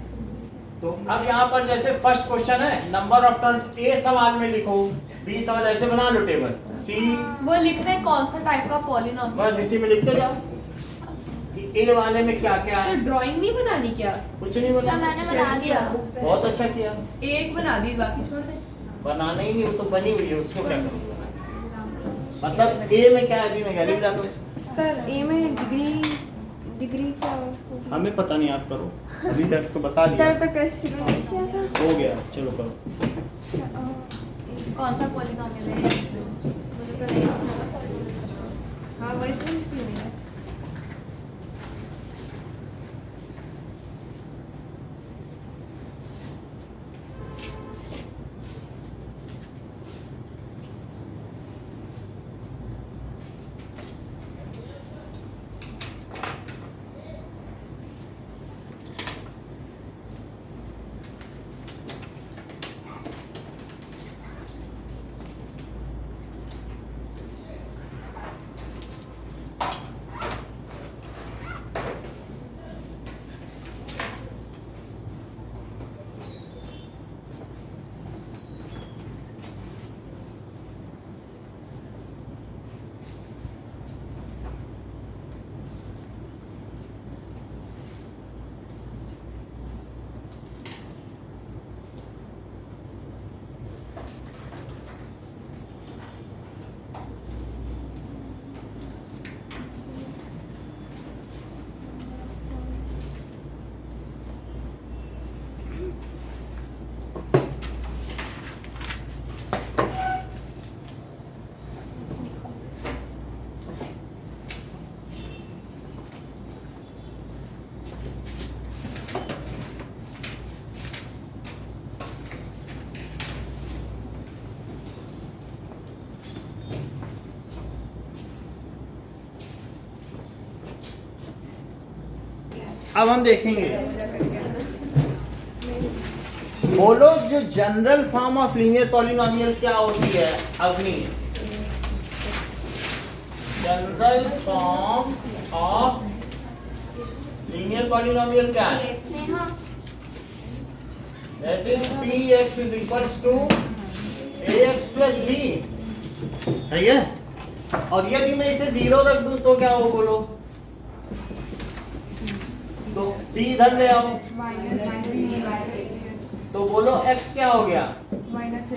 तो अब यहाँ पर जैसे फर्स्ट क्वेश्चन है नंबर ऑफ टर्न्स, ए सवाल में लिखो, बी सवाल ऐसे बना लो टेबल, सी वो लिखना है कौन सा टाइप का पॉलिनोमियल। बस इसी में लिखते जाओ कि ए वाले में क्या क्या तो है। ड्राइंग नहीं बनानी क्या? कुछ नहीं बना, मैंने बना दिया। बहुत अच्छा किया। एक बना दी, बाकी छोड़ दे। बनाना ही नहीं, वो तो बनी हुई है, उसको क्या करूँगा? मतलब ए में क्या है, बी में क्या, लिख डालो। सर ए में डिग्री क्या होगी? हमें पता नहीं, आप करो, अभी तक तो बता दिया। सर तो टेस्ट शुरू नहीं किया था। हो गया, चलो करो। कौन सा पॉलिनोमियल है? मुझे तो नहीं पता। हाँ वही तो इसलिए नहीं है। अब हम देखेंगे, बोलो जो general form of linear polynomial क्या होती है Agni? General form of linear polynomial क्या है? That is px is equals to ax plus b। सही है। और यदि मैं इसे 0 रख दूं तो क्या हो बोलो? तो b इधर ले आओ तो बोलो x क्या हो गया? Minus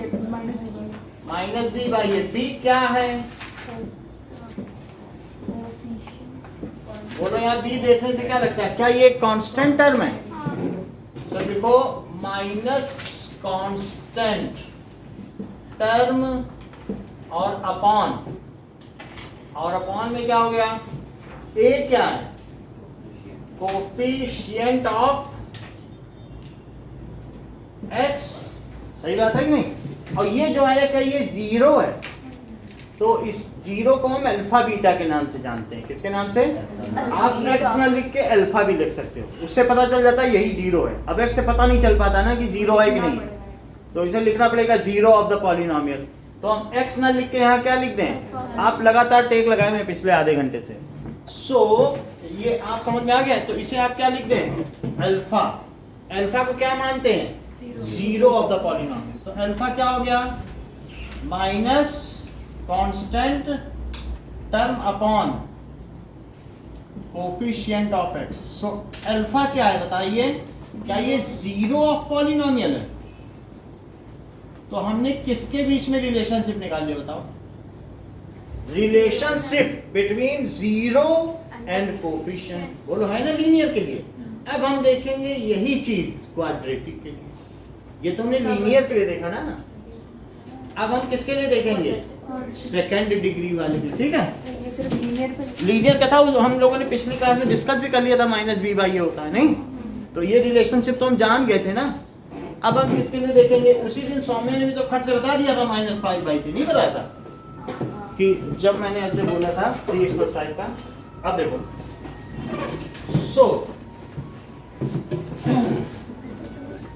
b by A. b क्या है? बोलो यहाँ b देखने से क्या लगता है? क्या ये कांस्टेंट टर्म है? तो देखो माइनस कांस्टेंट टर्म और अपॉन में क्या हो गया? a क्या है? Coefficient of x। सही बात है कि नहीं? और ये जो है क्या ये 0 है, तो इस 0 को हम अल्फा बीटा के नाम से जानते हैं। किसके नाम से? आप x ना लिख के अल्फा भी लिख सकते हो, उससे पता चल जाता है यही 0 है। अब x से पता नहीं चल पाता ना कि 0 है कि नहीं, तो इसे लिखना पड़ेगा 0 ऑफ द पॉलिनोमियल। तो हम x ना लिख के यहाँ क्या लिख दें? आप लगातार टेक लगाए मैं पिछले आधे घंटे से। ये आप समझ में आ गया? तो इसे आप क्या लिख दें? अल्फा। अल्फा को क्या मानते हैं? 0 ऑफ द पॉलिनोमियल। तो अल्फा क्या हो गया? Minus constant term upon coefficient of x। So alpha क्या है बताइए? क्या ये 0 ऑफ पॉलिनोमियल है? तो हमने किसके बीच में रिलेशनशिप निकाल लिया बताओ? Relationship between 0 and coefficient. बोलो है ना लीनियर के लिए। अब हम देखेंगे यही चीज क्वाड्रेटिक के लिए। ये तुमने लीनियर के लिए देखा ना, अब हम किसके लिए देखेंगे? सेकंड डिग्री वाले के। ठीक है, ये सिर्फ लीनियर पे लीनियर का था, हम लोगों ने पिछली क्लास में डिस्कस भी कर लिया था, माइनस बी बाई ए होता है नहीं? तो ये रिलेशनशिप तो हम जान गए थे ना। अब हम किसके लिए देखेंगे? उसी दिन सौम्य ने भी तो खट से बता दिया था माइनस 5 बाई 3, नहीं बताया था कि जब मैंने ऐसे बोला था 3x + 5 का। अब देखो,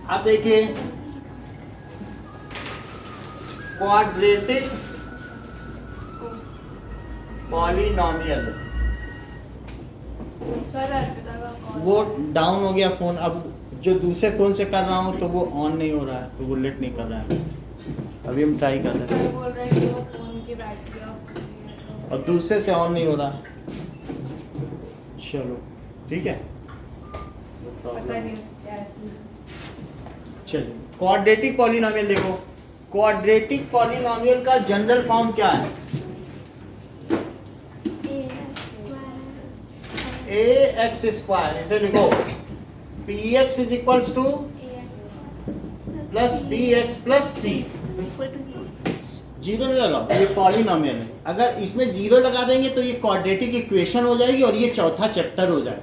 अब देखिए क्वाड्रेटिक पॉलिनोमियल। सर अर्पिता का कॉल। वो डाउन हो गया फोन। अब जो दूसरे फोन से कर रहा हूँ तो वो ऑन नहीं हो रहा है, तो वो लेट नहीं कर रहा है। अभी हम ट्राई कर रहे सर हैं बोल रहे हैं कि वो फोन की बैटरी ऑफ कर दी है तो और दूसरे से ऑन नहीं हो रहा। चलो ठीक है, पता नहीं क्या है। चलिए क्वाड्रेटिक पॉलिनोमियल देखो। क्वाड्रेटिक पॉलिनोमियल का जनरल फॉर्म क्या है? ax²। इसे लिखो px is equals two plus bx plus c। 0 नहीं लगाओ, ये पॉलिनोमियल है। अगर इसमें 0 लगा देंगे तो ये क्वाड्रेटिक इक्वेशन हो जाएगी और ये चौथा चैप्टर हो जाएगा।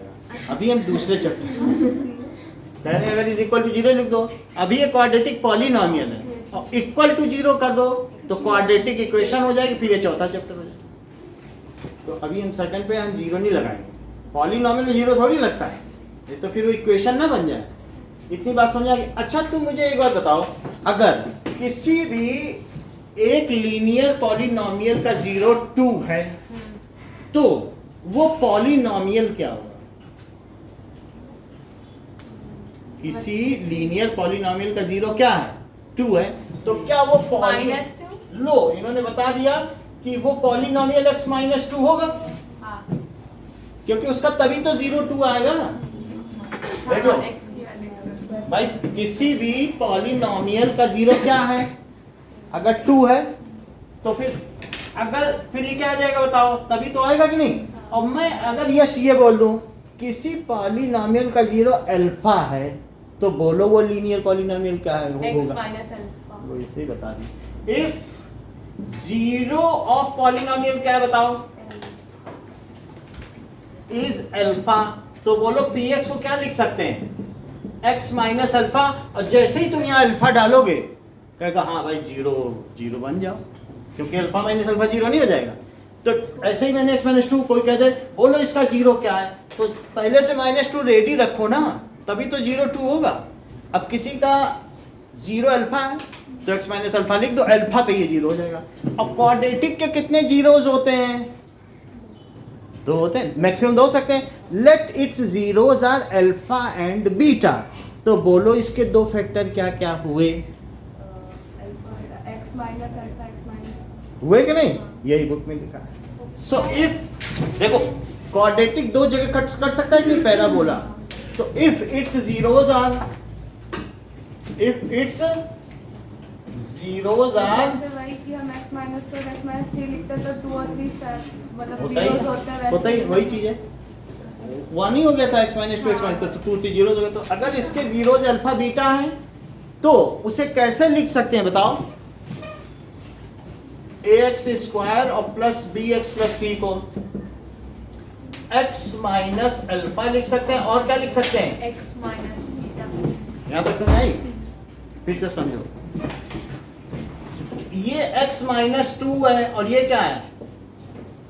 अभी हम दूसरे चैप्टर पहले अगर इज इक्वल टू 0 लिख दो। अभी ये क्वाड्रेटिक पॉलिनोमियल है और इक्वल टू 0 कर दो तो क्वाड्रेटिक इक्वेशन हो जाएगी, फिर ये चौथा चैप्टर हो जाएगा। तो अभी हम सेकंड पे हम 0 नहीं लगाएंगे। पॉलिनोमियल में 0 थोड़ी लगता है, ये तो फिर वो इक्वेशन ना बन जाए। इतनी बात समझ आ गई? अच्छा तुम मुझे एक बात बताओ, अगर किसी भी एक लीनियर पॉलिनोमियल का 0 2 है तो वो पॉलिनोमियल क्या होगा? किसी लीनियर पॉलिनोमियल का 0 क्या है? 2 है, तो क्या वो -2? लो इन्होंने बता दिया कि वो पॉलिनोमियल x - 2 होगा, हाँ क्योंकि उसका तभी तो 0 2 आएगा। देख लो x की वाली से। भाई, किसी भी पॉलिनोमियल का 0 क्या है? अगर 2 है तो फिर ये क्या आ जाएगा बताओ? तभी तो आएगा कि नहीं? और मैं अगर यश ये बोल दूं किसी पॉलिनोमियल का 0 अल्फा है तो बोलो वो लीनियर पॉलिनोमियल क्या है? वो x होगा, माइनस अल्फा। वो इसे ही बता दी। इफ 0 ऑफ पॉलिनोमियल क्या है बताओ? इज अल्फा, तो बोलो px को क्या लिख सकते हैं? x minus alpha. और जैसे ही तुम यहाँ अल्फा डालोगे कहेगा हाँ भाई 0 बन जाओ, क्योंकि अल्फा माइनस अल्फा 0 नहीं हो जाएगा। तो ऐसे ही मैंने x - 2 कोई कह दे बोलो इसका 0 क्या है, तो पहले से -2 रेडी रखो ना, तभी तो 0 2 होगा। अब किसी का 0 अल्फा है तो x माइनस अल्फा लिख दो, अल्फा पे ये 0 हो जाएगा। अब क्वाड्रेटिक के कितने जीरोज होते हैं? 2 होते हैं, मैक्सिमम 2 हो सकते हैं। Let its zeros are alpha and beta. तो बोलो इसके 2 फैक्टर क्या क्या हुए? x minus alpha x minus हुए कि नहीं? यही बुक में लिखा है। सो इफ देखो क्वाड्रेटिक 2 जगह कट कर सकता है कि नहीं, पैराबोला। तो इफ इट्स जीरोज आर जैसे वही कि हम x माइनस 2 x माइनस 3 लिखते हैं तो 2 और 3 मतलब जीरोस होते हैं, होता ही वही चीज है। 1 ही हो गया था x माइनस 2 x माइनस, तो 2 3 जीरो हो गया। तो अगर इसके जीरोज अल्फा बीटा है तो उसे कैसे लिख सकते हैं बताओ? ax स्क्वायर और प्लस bx प्लस c को x माइनस अल्फा लिख सकते हैं, और क्या लिख सकते हैं? x minus beta. यहां तक समझ आई? फिर से समझो, ये x माइनस 2 है और ये क्या है?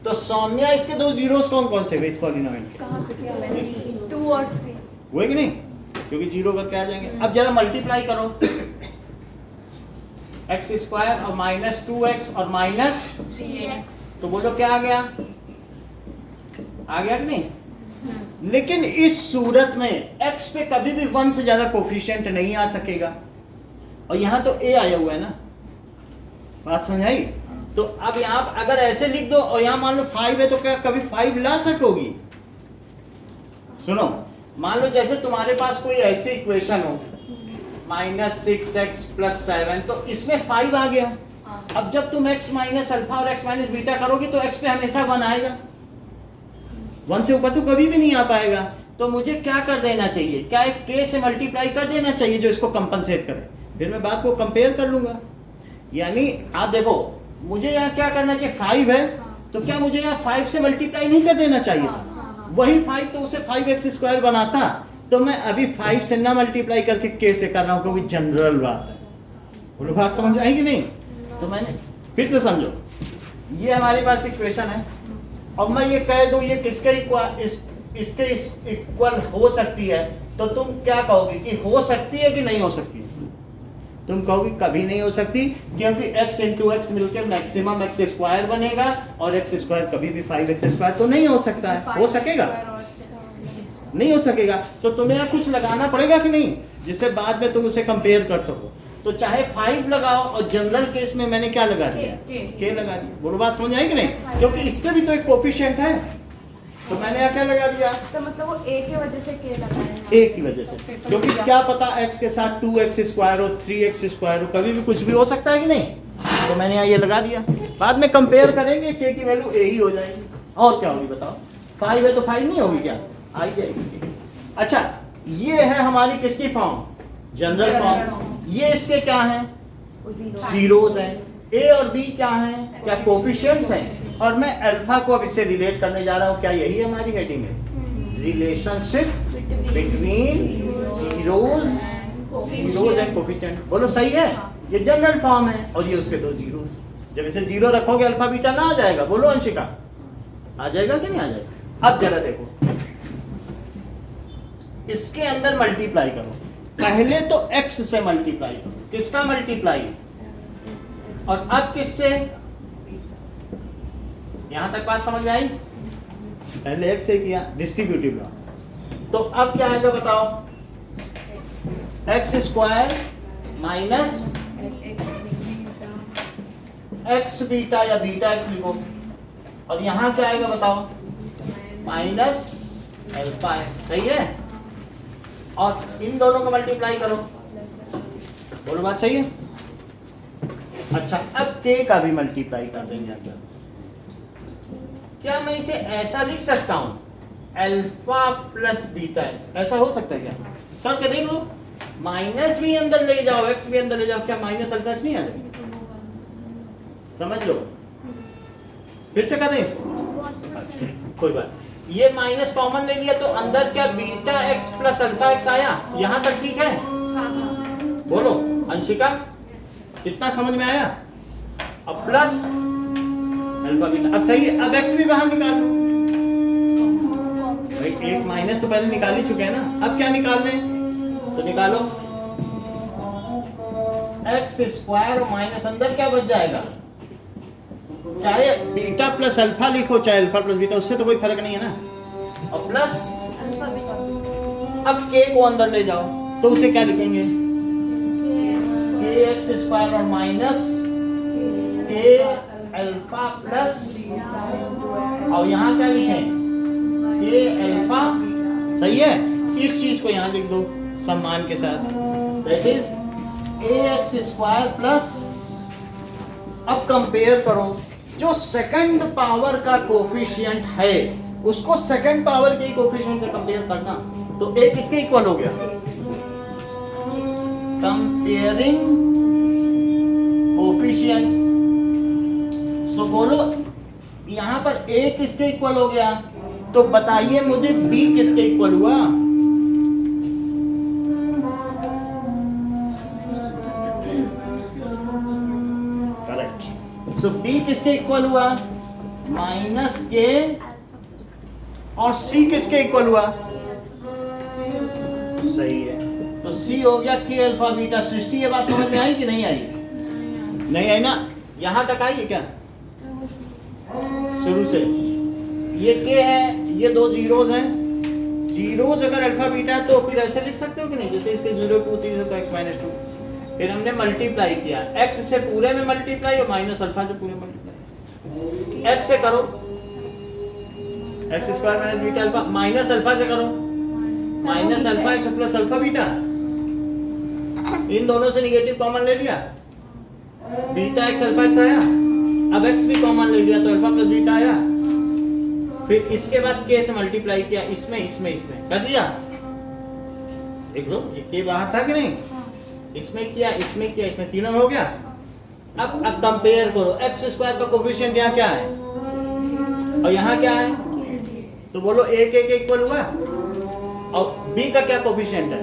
तो सौम्या इसके 2 जीरोस कौन कौन से इस पॉलिनोमियल के? कहाँ पे किया मैंने? 2 और 3 हुए कि नहीं? क्योंकि 0 करके आ जाएंगे। अब जरा मल्टीप्लाई करो, x स्क्वायर और माइनस 2x और माइनस, 3x। तो बोलो क्या आ गया? आ गया कि नहीं? लेकिन इस सूरत में x पे कभी भी 1 से ज्यादा कोफिशिएंट नहीं आ सकेगा, और यहां तो a आया हुआ है ना। बात समझ आई? तो अब यहां अगर ऐसे लिख दो और यहां मान लो 5 है, तो क्या कभी 5 ला सकोगी? सुनो, मान लो जैसे तुम्हारे पास कोई ऐसी इक्वेशन हो -6x + 7, तो इसमें 5 आ गया। अब जब तुम x माइनस अल्फा और x माइनस बीटा करोगी तो x पे हमेशा 1 आएगा, 1 से ऊपर तो कभी भी नहीं आ पाएगा। तो मुझे क्या कर देना चाहिए? क्या एक k से मल्टीप्लाई कर देना चाहिए जो इसको कंपनसेट करे, फिर मैं बात को कंपेयर कर लूंगा। यानी आप देखो, मुझे यहाँ क्या करना चाहिए? 5 है तो क्या मुझे यहाँ 5 से मल्टीप्लाई नहीं कर देना चाहिए था? वही 5 तो उसे 5x स्क्वायर बनाता, तो मैं अभी 5 से ना मल्टीप्लाई करके k से कर रहा हूँ, क्योंकि जनरल बात है। बोलो बात समझ आई कि नहीं? तो मैंने फिर से समझो, ये हमारे पास इक्वेशन है, अब मैं ये कह दूं ये किसके इसके इक्वल हो सकती है, तो तुम क्या कहोगे कि हो सकती है कि नहीं हो सकती? तुम कहोगे कभी नहीं हो सकती, क्योंकि x इंटू एक्स मिलकर मैक्सिमम x स्क्वायर बनेगा, और x स्क्वायर कभी भी 5x स्क्वायर तो नहीं हो सकता है। हो सकेगा? नहीं हो सकेगा। तो तुम्हें यहाँ कुछ लगाना पड़ेगा कि नहीं, जिससे बाद में तुम उसे कंपेयर कर सको। तो चाहे 5 लगाओ, और जनरल केस में मैंने क्या लगा दिया? k लगा दिया। बोलो बात समझ आई कि नहीं? क्योंकि इसके भी तो एक कोफिशिएंट है, तो मैंने यहाँ क्या लगा दिया? तो मतलब वो a की वजह से k लगाया है। a की वजह से, क्योंकि क्या पता x के साथ 2x स्क्वायर हो, 3x स्क्वायर हो, कभी भी कुछ भी हो सकता है कि नहीं? तो मैंने यहाँ ये लगा दिया। बाद में कंपेयर करेंगे, k की वैल्यू a ही हो जाएगी, और क्या होगी बताओ? 5 है तो 5 नहीं होगी क्या? आ ही जाएगी। अच्छा, ये है हमारी किसकी फॉर्म? General form. ये इसके क्या हैं? जीरोस हैं। a और b क्या हैं? क्या कोफिशिएंट्स हैं? और मैं अल्फा को अब इससे रिलेट करने जा रहा हूँ। क्या यही हमारी हेडिंग है? Relationship between zeros and coefficient. बोलो सही है? ये जनरल फॉर्म है, और ये उसके 2 जीरोस। जब इसे 0 रखोगे अल्फा बीटा ना आ जाएगा? बोलो अंशिका, आ जाएगा कि नहीं आ जाएगा? अब जरा देखो, इसके अंदर मल्टीप्लाई करो। पहले तो x से मल्टीप्लाई करो। किसका मल्टीप्लाई? और अब किससे? यहां तक बात समझ में आई? पहले x से किया, डिस्ट्रीब्यूटिव लॉ। तो अब क्या आएगा बताओ? x square minus x beta, या बीटा x लिखो, और यहां क्या आएगा बताओ? Minus alpha x। सही है? और इन दोनों को मल्टीप्लाई करो। बोलो बात सही है? अच्छा, अब k का भी मल्टीप्लाई कर देंगे अंदर। क्या मैं इसे ऐसा लिख सकता हूं? अल्फा प्लस बीटा एक्स, ऐसा हो सकता है क्या? करके देख लो। माइनस भी अंदर ले जाओ, एक्स भी अंदर ले जाओ, क्या माइनस अल्फा एक्स नहीं आ जाएगा? समझ लो। फिर से कर दें इसको? कोई बात। ये माइनस कॉमन ले लिया, तो अंदर क्या beta x plus alpha x आया? यहां तक ठीक है? बोलो अंशिका, कितना समझ में आया? अब प्लस अल्फा बीटा, अब सही है। अब एक्स भी बाहर निकाल लो, एक माइनस तो पहले निकाल ही चुके हैं ना, अब क्या निकाल रहे हैं? तो निकालो एक्स स्क्वायर और माइनस अंदर क्या बच जाएगा, चाहे बीटा प्लस अल्फा लिखो चाहे अल्फा प्लस बीटा, उससे तो कोई फर्क नहीं है ना, और प्लस अब के को अंदर ले जाओ तो उसे क्या लिखेंगे, के एक्स स्क्वायर और माइनस के अल्फा प्लस, और यहाँ क्या लिखें, के अल्फा, सही है। इस चीज को यहाँ लिख दो सम्मान के साथ, that is a x square plus, अब कंपेयर करो जो सेकंड पावर का कोफिशिएंट है उसको सेकंड पावर के कोफिशिएंट से कंपेयर करना, तो ए किसके इक्वल हो गया, कंपेयरिंग कोफिशिएंट्स। सो बोलो यहां पर ए किसके इक्वल हो गया, तो बताइए मुझे बी किसके इक्वल हुआ, करेक्ट। सो बी किसके इक्वल हुआ, माइनस के, और सी किसके इक्वल हुआ, सही है। तो सी हो गया के अल्फा बीटा। सृष्टि ये बात समझ में आई कि नहीं आई, नहीं आई ना, यहां तक आई है क्या शुरू से, ये के है, ये दो जीरोज हैं, जीरोज अगर अल्फा बीटा है तो फिर ऐसे लिख सकते हो कि नहीं, जैसे इसके 0 2 3 है तो x - 2, फिर हमने मल्टीप्लाई किया x से पूरे में मल्टीप्लाई और माइनस अल्फा से पूरे मल्टीप्लाई, x से करो x square minus beta alpha, minus alpha से करो minus alpha x plus alpha beta, इन दोनों से निगेटिव कॉमन ले लिया, बीटा x अल्फा x आया, अब x भी कॉमन ले लिया तो अल्फा प्लस बीटा आया, फिर इसके बाद k से मल्टीप्लाई किया, इसमें इसमें इसमें कर दिया, देख लो ये k बाहर था कि नहीं, इसमें किया इसमें किया इसमें, तीनों हो गया। अब कंपेयर करो, x स्क्वायर का कोफिशिएंट यहाँ क्या है और यहाँ क्या है, तो बोलो a के इक्वल हुआ, और b का क्या कोफिशिएंट है,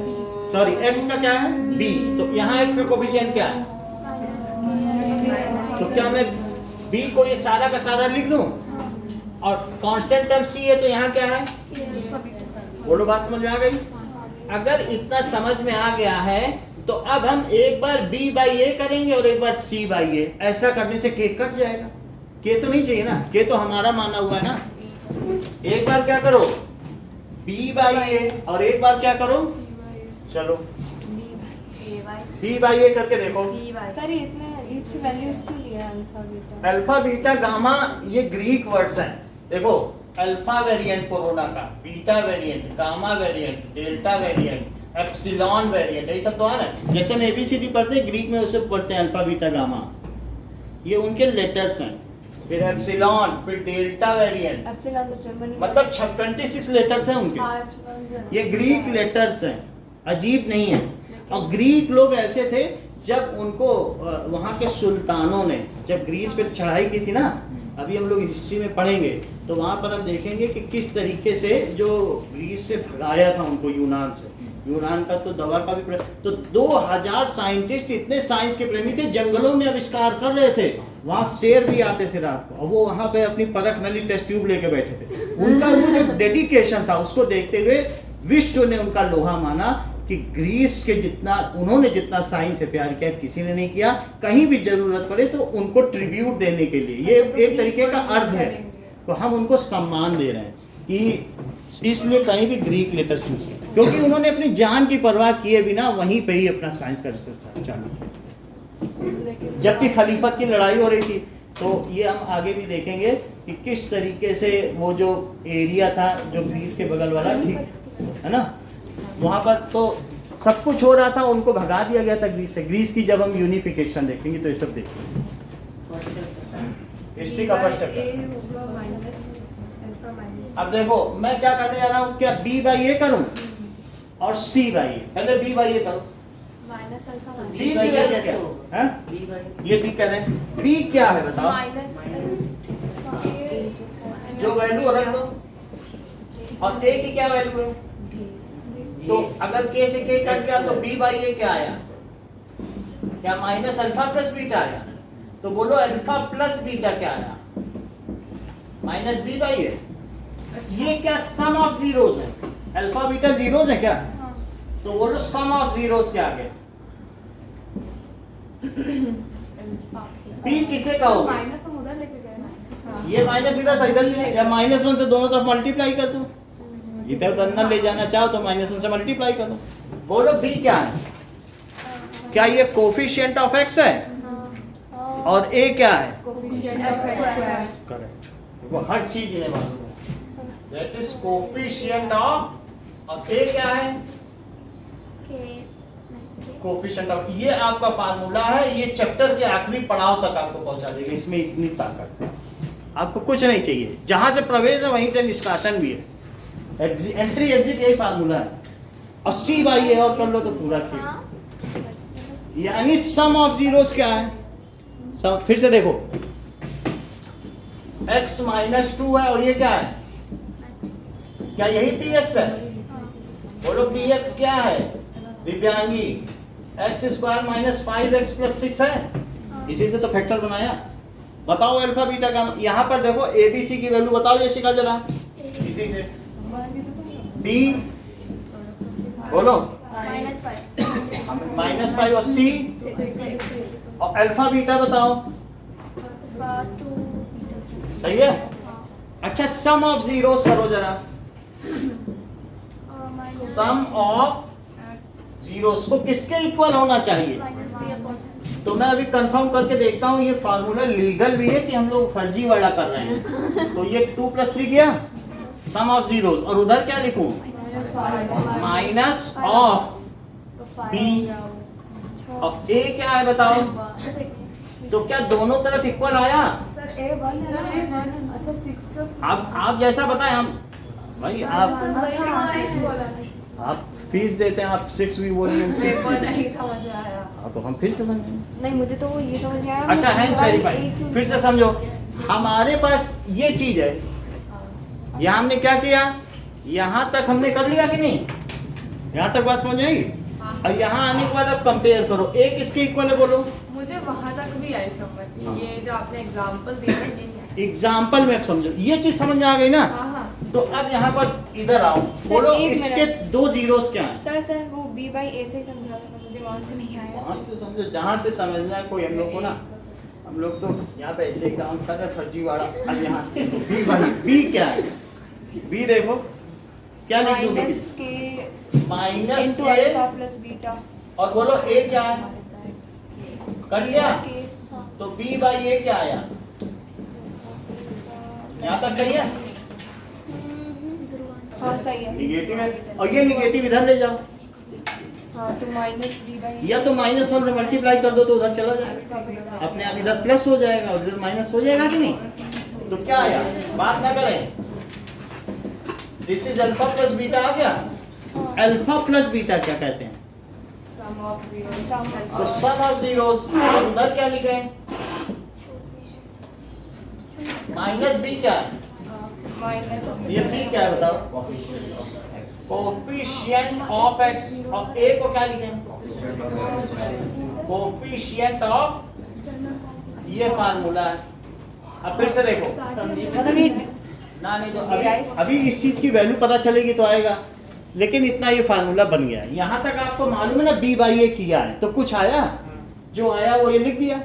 सॉरी x का क्या है b, तो यहाँ x का कोफिशिएंट क्या है, तो क्या मैं b को ये सारा का सारा लिख दूं, और कांस्टेंट टर्म c है तो यहाँ क्या है, बोलो बात समझ में आ गई। अगर इतना समझ में आ गया है तो अब हम एक बार b बाई a करेंगे और एक बार c बाई a, ऐसा करने से k कट जाएगा, k तो नहीं चाहिए ना, k तो हमारा माना हुआ है ना, एक बार क्या करो b बाई a और एक बार क्या करो, चलो b बाई a करके देखो। सर ये इतने अजीब सी वैल्यूज क्यों लिया alpha beta, alpha beta gamma ये ग्रीक वर्ड्स हैं, देखो अल्फा वेरिएंट कोरोना का, beta variant, gamma variant, delta variant, epsilon variant, यही सब तो आ रहा है, जैसे हम एबीसीडी पढ़ते हैं ग्रीक में उसे पढ़ते हैं अल्फा बीटा गामा, ये उनके लेटर्स हैं, फिर एप्सिलॉन, फिर डेल्टा वेरिएंट, एप्सिलॉन तो जर्मनी मतलब 26 लेटर्स हैं उनके, ये ग्रीक लेटर्स हैं, अजीब नहीं है। और ग्रीक लोग ऐसे थे जब उनको वहाँ के सुल्तानों ने जब ग्रीस पे चढ़ाई की थी ना, अभी हम लोग हिस्ट्री में पढ़ेंगे तो वहाँ पर हम देखेंगे कि किस तरीके से जो ग्रीस से भगाया था उनको यूनान से, यूनान का तो दवा का भी, तो 2000 साइंटिस्ट इतने साइंस के प्रेमी थे, जंगलों में आविष्कार कर रहे थे, वहाँ शेर भी आते थे रात को और वो वहाँ पे अपनी परख नली टेस्ट ट्यूब लेके बैठे थे, उनका वो जो डेडिकेशन था उसको देखते हुए विश्व ने उनका लोहा माना कि ग्रीस के जितना उन्होंने जितना साइंस से प्यार किया किसी ने नहीं किया, कहीं भी जरूरत पड़े तो उनको ट्रिब्यूट देने के लिए, ये एक तरीके का अर्थ है, तो हम उनको सम्मान दे रहे हैं कि इसलिए कहीं भी ग्रीक लेटर्स यूज किया, क्योंकि उन्होंने अपनी जान की परवाह किए बिना वहीं पे ही अपना साइंस का रिसर्च चालू किया। जबकि खलीफत की लड़ाई हो रही थी, तो ये हम आगे भी देखेंगे कि किस तरीके से वो जो एरिया था जो ग्रीस के बगल वाला, ठीक है ना, वहाँ पर तो सब कुछ हो रहा था, उनको भगा दिया गया था ग्रीस से। ग्रीस की जब हम यूनिफिकेशन देखेंगे तो ये सब देखेंगे, हिस्ट्री का फर्स्ट चैप्टर। अब देखो मैं क्या करने जा रहा हूँ, क्या b बाई ए करूँ और c बाई ए, पहले b बाई ए करो, b की वैल्यू क्या है, ये ठीक कह रहे हैं, b क्या है बताओ, जो वैल्यू रख दो, और a की क्या वैल्यू है, तो अगर k से k कट गया तो b बाई ए क्या आया, क्या माइनस अल्फा प्लस बीटा आया, तो बोलो अल्फा प्लस बीटा क्या आया, माइनस b बाई ए, ये क्या सम ऑफ जीरोस है, अल्फा बीटा जीरोस है क्या, तो बोलो सम ऑफ जीरोस क्या आ गया, पी किसे कहोगे, माइनस हम उधर लेके गए ना। ये माइनस इधर था, इधर ले या -1 से दोनों तरफ मल्टीप्लाई कर दो, इधर उधर न ले जाना चाहो तो -1 से मल्टीप्लाई कर दो। बोलो बी क्या है, क्या ये कोफिशिएंट ऑफ एक्स है और ए क्या है, करेक्ट, वो हर चीज इन्हें मालूम है, दैट इज कोफिशिएंट ऑफ, और ए क्या है, कोफिशिएंट ऑफ, ये आपका फार्मूला है, ये चैप्टर के आखिरी पड़ाव तक आपको पहुंचा देगा, इसमें इतनी ताकत है, आपको कुछ नहीं चाहिए, जहां से प्रवेश है वहीं से निष्कासन भी है, एंट्री एग्जिट यही फार्मूला है, और सी बाई ए और कर लो तो पूरा खेल। यानी सम ऑफ जीरोस क्या है, सम, फिर से देखो x -2 है और ये क्या है, क्या यही px है, बोलो px क्या है दिव्यांगी, x² - 5x + 6 है, इसी से तो फैक्टर बनाया, बताओ अल्फा बीटा का, यहाँ पर देखो abc की वैल्यू बताओ ये शिखा जरा, इसी से b बोलो -5 और c और अल्फा बीटा बताओ, सही है। अच्छा सम ऑफ जीरोस करो जरा, सम ऑफ जीरोस को किसके इक्वल होना चाहिए, तो मैं अभी कंफर्म करके देखता हूँ ये फार्मूला लीगल भी है कि हम लोग फर्जी वाला कर रहे हैं, तो ये 2 + 3 गया सम ऑफ जीरोस, और उधर क्या लिखूं, माइनस ऑफ बी, और ए क्या है बताओ, तो क्या दोनों तरफ इक्वल आया, सर A1 है ना, अच्छा 6 का, आप जैसा बताएं, हम भाई आप फीस देते हैं, आप 6 भी बोलेंगे, 6 भी नहीं समझ में आया। हाँ तो हम फिर से समझेंगे। नहीं मुझे तो ये समझ में आया। अच्छा हैंड्स वेरीफाइड, फिर से समझो, हमारे पास ये चीज है, यहाँ हमने क्या किया, यहाँ तक हमने कर लिया कि नहीं, यहाँ तक बात समझ आई, और यहाँ आने के बाद आप कंपेयर करो, एक इसके इक्वल है बोलो, मुझे वहां तक भी आई समझ, ये जो आपने एग्जांपल दिया है ये एग्जाम्पल में समझो, ये चीज समझ में आ गई ना, हाँ तो अब यहाँ पर इधर आओ, बोलो एक इसके मिनट। 2 जीरोस क्या हैं, सर वो b/a से ही समझा था, मुझे वहाँ से नहीं आया। वहां से समझो, जहाँ से समझना है कोई, हम लोग को ना, हम लोग तो यहाँ पे ऐसे ही काम कर रहे फर्जी वाला, अब यहाँ से बी भाई, बी क्या है, बी देखो क्या लिख दोगे, माइनस के माइनस इनटू के, अल्फा प्लस बीटा, और बोलो ए क्या है, कट गया, के, हाँ, तो b/a क्या आया, यहाँ तक सही है, हाँ सही है, निगेटिव है, और ये निगेटिव इधर ले जाओ, हाँ तो माइनस b/a, या तो -1 से मल्टीप्लाई कर दो तो उधर चला जाएगा, अपने आप इधर प्लस हो जाएगा और इधर माइनस हो जाएगा कि नहीं, तो क्या आया, बात ना करें, this is alpha plus beta आ गया, अल्फा प्लस बीटा क्या कहते हैं, सम ऑफ जीरो, तो सम ऑफ जीरोस, और उधर क्या लिख रहे हैं, माइनस बी क्या है, माइनस ये बी क्या है बताओ, कोफिशिएंट ऑफ एक्स, और ए को क्या लिखें, कोफिशिएंट ऑफ, ये फार्मूला है, अब फिर से देखो मतलब ये ना, नहीं तो अभी इस चीज की वैल्यू पता चलेगी तो आएगा, लेकिन इतना ये फार्मूला बन गया है, यहाँ तक आपको मालूम है ना b/a किया है, तो कुछ आया, जो आया वो ये लिख दिया,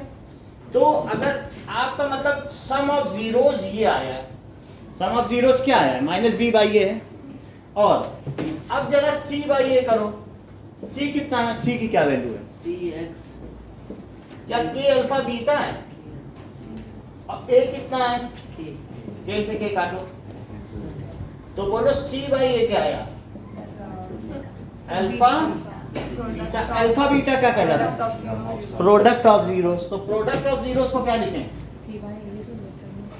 तो अगर आपका मतलब सम ऑफ जीरोस ये आया, सम ऑफ जीरोस क्या आया, -b/a है, और अब जरा c/a करो, c कितना है, c की क्या वैल्यू है, CX क्या k अल्फा बीटा है, और a कितना है, k से k काटो, तो बोलो c/a क्या आया, अल्फा बीटा, अल्फा बीटा क्या कर रहा था, प्रोडक्ट ऑफ जीरोस, तो प्रोडक्ट ऑफ जीरोस को क्या लिखें,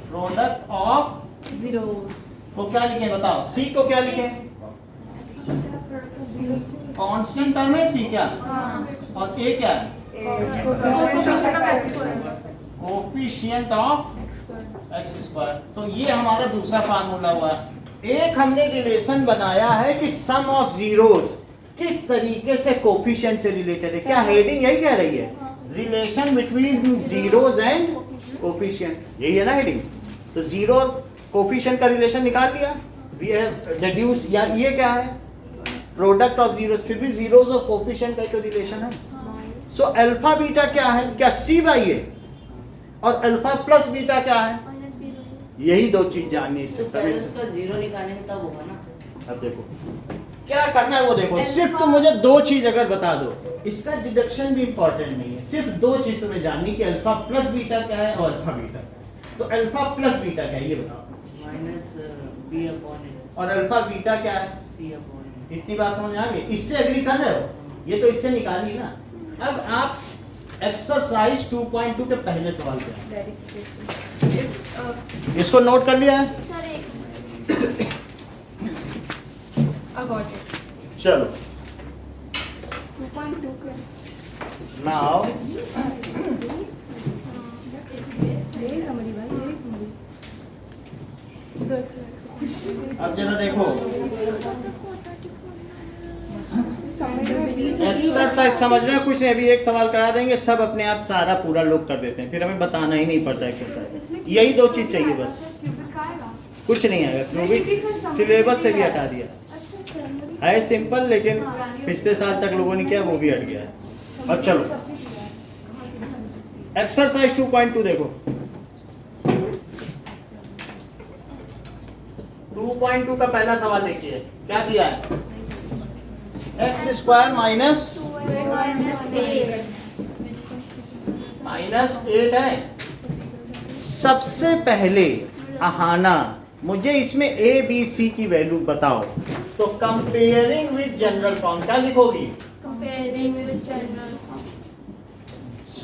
प्रोडक्ट ऑफ जीरोस को क्या लिखें बताओ, सी को क्या लिखें, कांस्टेंट टर्म है सी क्या, और ए क्या है, कोफिशिएंट ऑफ x², तो ये हमारा दूसरा फार्मूला हुआ, एक हमने रिलेशन बनाया है कि सम ऑफ जीरोस किस तरीके से कोफिशिएंट से रिलेटेड है, क्या हेडिंग यही कह रही है, relation between zeros and coefficient, यही है ना हेडिंग, तो जीरो और कोफिशिएंट का रिलेशन निकाल लिया, वी हैव डिड्यूस, या ये क्या है, प्रोडक्ट ऑफ जीरोस, फिर भी जीरोस और कोफिशिएंट का तो रिलेशन है। सो अल्फा बीटा क्या है, क्या सी बाई ए, और अल्फा प्लस बीटा क्या है, यही दो चीज जाननी है इससे पहले। उसका जीरो निकालेंगे तब होगा ना। अब देखो क्या करना है वो देखो, सिर्फ तुम मुझे दो चीज अगर बता दो, इसका डिडक्शन भी इंपॉर्टेंट नहीं है, सिर्फ दो चीज तुम्हें जाननी कि अल्फा प्लस बीटा क्या है और अल्फा बीटा क्या है। तो अल्फा प्लस बीटा क्या है ये बताओ, माइनस बी अपॉन और अल्फा बीटा क्या है, सी अपॉन। इतनी बात समझ आ गई, इससे एग्री कर रहे हो, ये तो इससे निकाली ना। अब आप एक्सरसाइज 2.2 के पहले सवाल पे आए। इसको नोट कर लिया है, चलो 2.2 का नाउ मेरी समझी भाई, मेरी समझी। अब जरा देखो समझ एक्सरसाइज समझना कुछ नहीं, अभी एक सवाल करा देंगे, सब अपने आप सारा पूरा लोग कर देते हैं, फिर हमें बताना ही नहीं पड़ता एक्सरसाइज। यही दो चीज चाहिए बस, कुछ नहीं आएगा, क्योंकि सिलेबस से भी हटा दिया है, सिंपल, लेकिन पिछले साल तक लोगों ने किया वो भी हट गया है। अब चलो एक्सरसाइज 2.2 देखो, 2.2 का पहला सवाल देखिए क्या दिया है, एक्स स्क्वायर माइनस 8 है। सबसे पहले अहाना मुझे इसमें ए बी सी की वैल्यू बताओ, तो कंपेयरिंग विद जनरल फॉर्म क्या लिखोगी,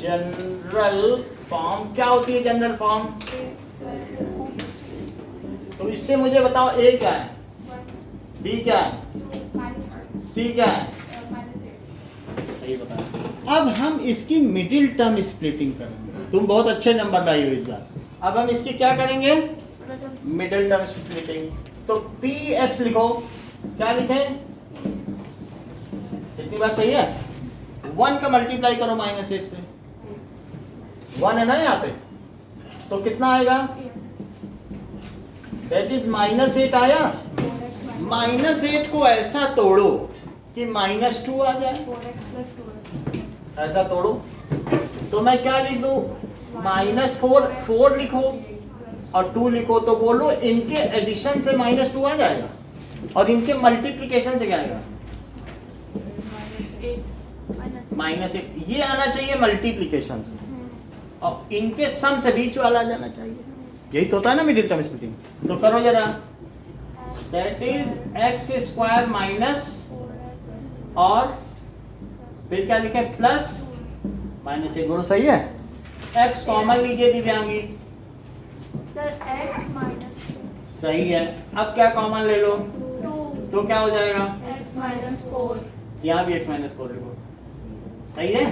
जनरल फॉर्म क्या होती है, जनरल फॉर्म, तो इससे मुझे बताओ ए क्या है, बी क्या है, सी क्या है, सही बताया। अब हम इसकी मिडिल टर्म स्प्लिटिंग करेंगे, तुम बहुत अच्छे नंबर लाई हो इस बार। अब हम इसकी क्या करेंगे, मिडिल टर्म स्प्लिटिंग, तो पी एक्स लिखो, क्या लिखे, इतनी बात सही है, 1 का मल्टीप्लाई करो -8 से, 1 है ना यहाँ पे, तो कितना आएगा, दैट इज -8 आया। -8 को ऐसा तोड़ो कि -2 आ जाए, ऐसा तोड़ो, तो मैं क्या लिख दूं, -4 लिखो और 2 लिखो, तो बोलो इनके एडिशन से -2 आ जाएगा और इनके मल्टीप्लिकेशन से क्या आएगा, -8, ये आना चाहिए मल्टीप्लिकेशन से, और इनके सम से बीच वाला आ जाना चाहिए, यही तो होता है ना मिडिल टर्म स्प्लिटिंग। तो करो जरा, that is x square minus, और फिर क्या लिखे, प्लस -1, दोनों सही है। x कॉमन लीजिए दिव्यांगी, सर x माइनस सही है। अब क्या कॉमन ले लो, 2 तो क्या हो जाएगा, x माइनस 4, यहाँ भी x -4 लिखो, सही है।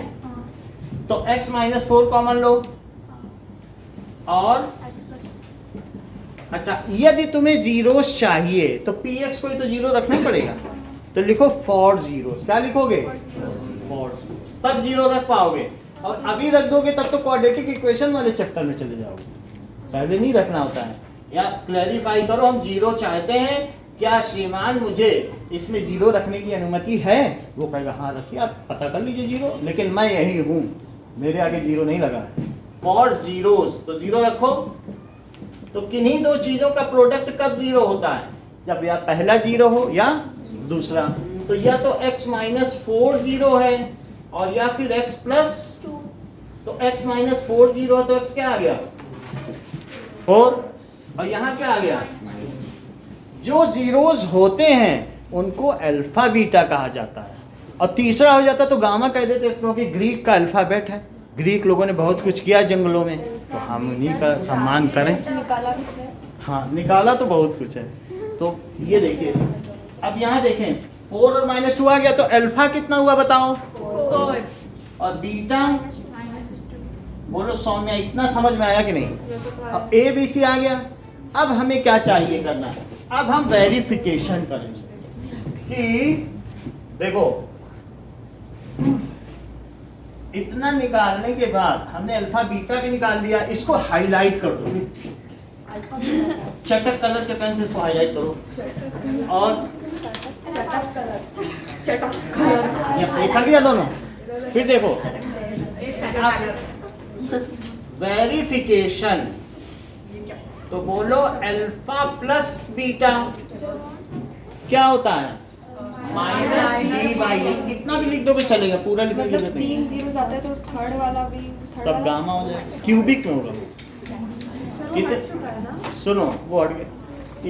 तो x -4 कॉमन लो, और अच्छा यदि तुम्हें जीरोस चाहिए तो px को ही तो जीरो रखना पड़ेगा, तो लिखो फॉर जीरोस, क्या लिखोगे, फॉर जीरोस, तब जीरो रख पाओगे, और अभी रख दोगे तब तो क्वाड्रेटिक इक्वेशन वाले चक्कर में चले जाओगे, पहले नहीं रखना होता है। या क्लैरिफाई करो, हम जीरो चाहते हैं, क्या श्रीमान मुझे इसमें जीरो रखने की अनुमति है, वो कहेगा हाँ रखिए, आप पता कर लीजिए जीरो, लेकिन मैं यही हूँ, मेरे आगे जीरो नहीं लगा है, फॉर जीरोस, तो जीरो रखो। तो किन्हीं दो चीजों का प्रोडक्ट कब जीरो होता है, जब या पहला जीरो हो या दूसरा, तो या तो x -4 जीरो है, और या फिर x + 2, तो x -4 जीरो है, तो x क्या आ गया, 4, और यहाँ क्या आ गया, जो जीरोस होते हैं उनको अल्फा बीटा कहा जाता है, और तीसरा हो जाता तो गामा कह देते, क्योंकि ग्रीक का अल्फाबेट है, ग्रीक लोगों ने बहुत कुछ किया जंगलों में, तो हम उन्हीं का सम्मान करें। हाँ निकाला तो बहुत कुछ है। तो ये देखिए, अब यहाँ देखें 4 और -2 आ गया, तो अल्फा कितना हुआ बताओ, 4 और बीटा, बोलो सौम्या इतना समझ में आया कि नहीं। अब ए बी सी आ गया, अब हमें क्या चाहिए करना, अब हम वेरिफिकेशन करेंगे कि देखो इतना निकालने के बाद हमने अल्फा बीटा भी निकाल दिया, इसको हाईलाइट कर दो, चटक कलर के पेन से इसको हाईलाइट करो और ये कर दिया दोनों। फिर देखो वेरिफिकेशन, तो बोलो अल्फा प्लस बीटा क्या होता है माइनस बी बाई ए। कितना भी लिख दोगे चलेगा, पूरा लिखने की मतलब जरूरत नहीं 3 जीरो जाता है तो थर्ड वाला भी तब गामा हो जाएगा, क्यूबिक में होगा। कितने सुनो वो हट गया,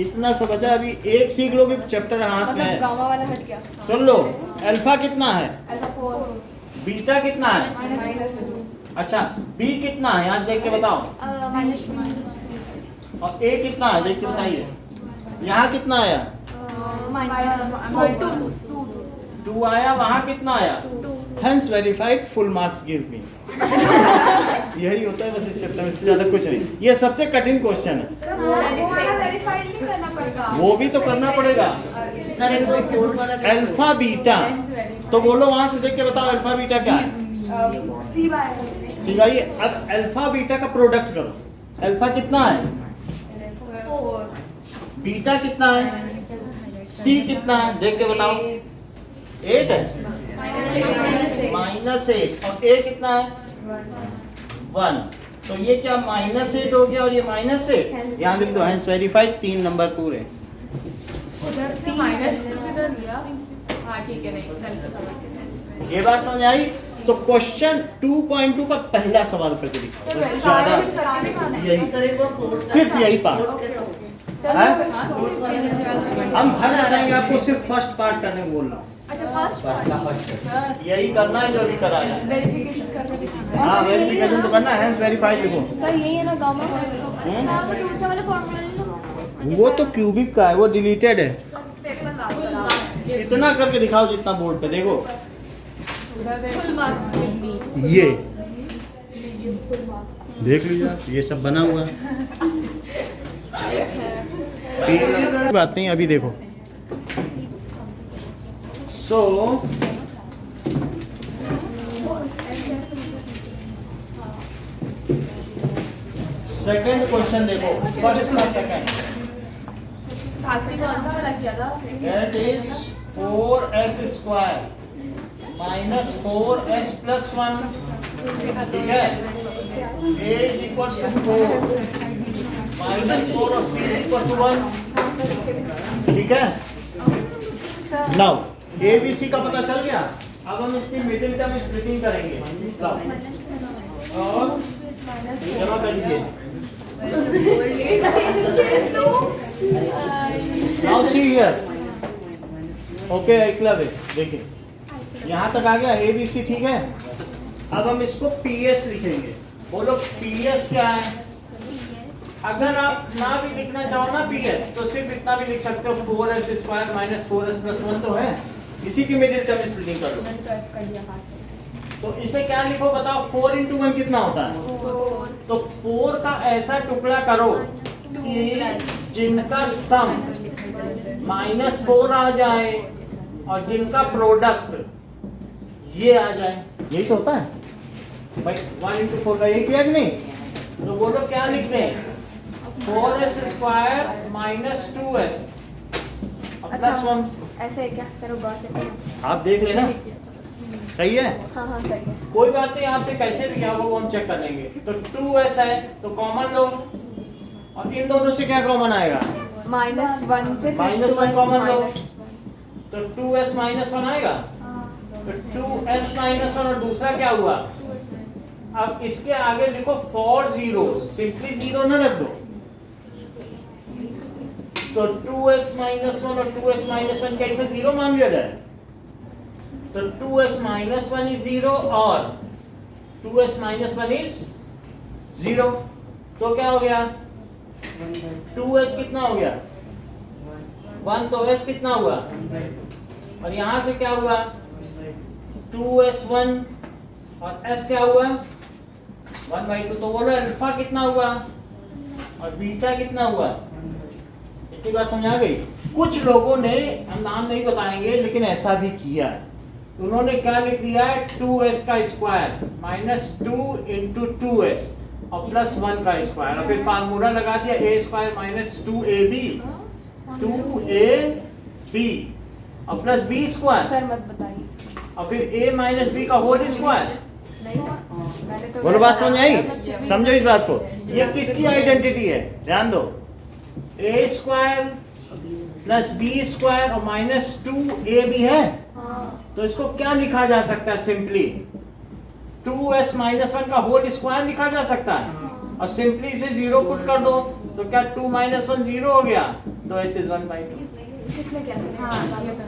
इतना सा बचा। अभी एक सीख लोगे चैप्टर हाथ में मतलब है। गामा वाला हट गया। सुन लो अल्फा कितना है, अल्फा 4 बीटा कितना है, अच्छा बी कितना है यहाँ देख के बताओ, और ए कितना है देख के बताइए। यहाँ कितना आया, 2 आया, वहाँ कितना आया, hence verified, full marks give me. यही होता है बस इस चैप्टर में, इससे ज्यादा कुछ नहीं। ये सबसे कठिन क्वेश्चन है, वेरीफाइड नहीं करना पड़ता। वो भी तो करना पड़ेगा। सर एक बार 4 वाला अल्फा बीटा, तो बोलो वहां से देख के बताओ अल्फा बीटा क्या है। सी बाय सिवाइए, अब अल्फा बीटा का प्रोडक्ट करो। अल्फा कितना है, 4 बीटा कितना है, सी कितना है देख के बताओ। 8 है, -8, और ए कितना है 1। तो ये क्या -8 हो गया और ये -8, यहाँ लिख दो हेंस वेरीफाइड, 3 नंबर पूरे। उधर से -2 किधर लिया? हाँ ठीक है, नहीं चल ये बात समझ आई। तो क्वेश्चन 2.2 का पहला सवाल करके दिखा, बस ज्यादा यही, सर एक बार 4 सिर्फ यही पार्ट है। हम हर बताएंगे आपको, सिर्फ फर्स्ट पार्ट करने को बोल रहा हूँ। यही करना है जो अभी कराया है। हाँ वेरिफिकेशन तो करना है, हेंस वेरीफाइड लिखो। सर यही है ना गामा। दूसरा वाला फॉर्मूला वो तो क्यूबिक का है, वो डिलीटेड है। इतना करके दिखाओ जितना बोर्ड पे देखो। Full marks give me. ये देख लीजिए आप, ये सब बना हुआ है। बात नहीं, अभी देखो। सो सेकंड क्वेश्चन देखो, फर्स्ट का सेकंड, साक्षी कौन सा वाला किया था? That is 4s square minus 4s plus 1, ठीक है। a is equal to 4 minus 4 और c इज इक्वल टू 1, ठीक है। नाउ a b c का पता चल गया। अब हम इसकी मिडिल टर्म स्प्लिटिंग करेंगे। और जमा कर दीजिए। Now see here, okay Eklavya देखिए यहाँ तक आ गया ए बी सी, ठीक है। अब हम इसको पी एस लिखेंगे। बोलो पी एस क्या है। अगर आप ना भी लिखना चाहो ना पी एस, तो सिर्फ इतना भी लिख सकते हो, 4s square minus 4s plus 1 तो है, इसी की मिडिल टर्म स्प्लिटिंग कर लो। तो इसे क्या लिखो बताओ, 4 into 1 कितना होता है। तो 4 का ऐसा टुकड़ा करो कि जिनका सम -4 आ जाए और जिनका प्रोडक्ट ये आ जाए। यही तो होता है भाई, 1 into 4 का ये किया कि नहीं। तो बोलो क्या लिखते हैं, 4s स्क्वायर माइनस 2s और प्लस 1। ऐसे है क्या? चलो गौर से करो। आप देख लेना, सही है। हाँ हाँ सही है। कोई बात नहीं, आपसे कैसे भी क्या होगा वो हम चेक कर लेंगे। तो 2s है तो कॉमन लो, और इन दोनों से क्या कॉमन आएगा, -1 से -1 कॉमन लो, तो 2s -1 आएगा। तो 2s -1 और दूसरा क्या हुआ। अब इसके आगे लिखो 4 zeros, सिंपली 0 ना रख दो। तो 2s -1 और 2s -1 कैसे 0 मान लिया जाए। तो 2s -1 is 0 और 2s -1 is 0। तो क्या हो गया, 2s कितना हो गया 1, तो s कितना हुआ, और यहां से क्या हुआ 2s1 और s क्या हुआ 1/2। तो बोलो अल्फा कितना हुआ और बीटा कितना हुआ। इतनी बात समझ आ गई। कुछ लोगों ने, हम नाम नहीं बताएंगे, लेकिन ऐसा भी किया। उन्होंने क्या लिख दिया है, 2s का स्क्वायर -2 into 2s और प्लस 1 का स्क्वायर और फिर फार्मूला लगा दिया a square minus 2ab 2ab और प्लस b स्क्वायर सर मत बताइए। और फिर a माइनस b का होल स्क्वायर। मैंने तो बोलो बात समझ आई? समझो इस बात को। ये किसकी आइडेंटिटी है? ध्यान दो, a square plus b square और माइनस 2ab है। तो इसको क्या लिखा जा सकता है? सिंपली 2s माइनस 1 का होल स्क्वायर लिखा जा सकता है और सिंपली इसे 0 पुट कर दो तो क्या 2 माइनस 1 0 हो गया, तो s इज 1/2। किसने क्या हाँ ये तो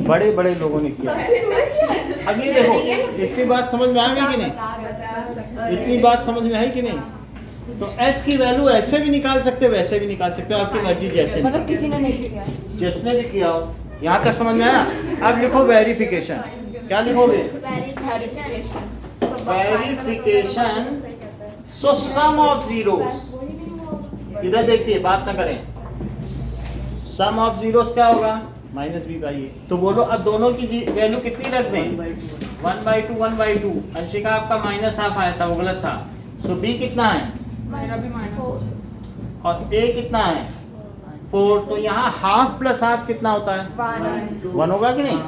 बड़े बड़े लोगों ने किया। अब ये देखो, इतनी बात समझ में आ गई कि नहीं? इतनी बात समझ में आई कि नहीं? तो s की वैल्यू ऐसे भी निकाल सकते हो, वैसे भी निकाल सकते हो, आपकी मर्जी जैसे मतलब किसी ने नहीं किया। जिसने भी किया हो। यहाँ तक समझ में आया? अब लिखो वेरिफिकेशन। क्या लिखोगे? Verification. So sum of zeros, इधर देखिए, बात ना करें। सम ऑफ जीरोस क्या होगा? Minus b by a. तो बोलो अब दोनों की वैल्यू कितनी रख दें? 1/2 1/2। अंशिका आपका माइनस हाफ आया था, वो गलत था। सो b कितना है? मेरा भी माइनस और a कितना है? 4। तो यहाँ हाफ प्लस हाफ कितना होता है? 1 होगा कि नहीं?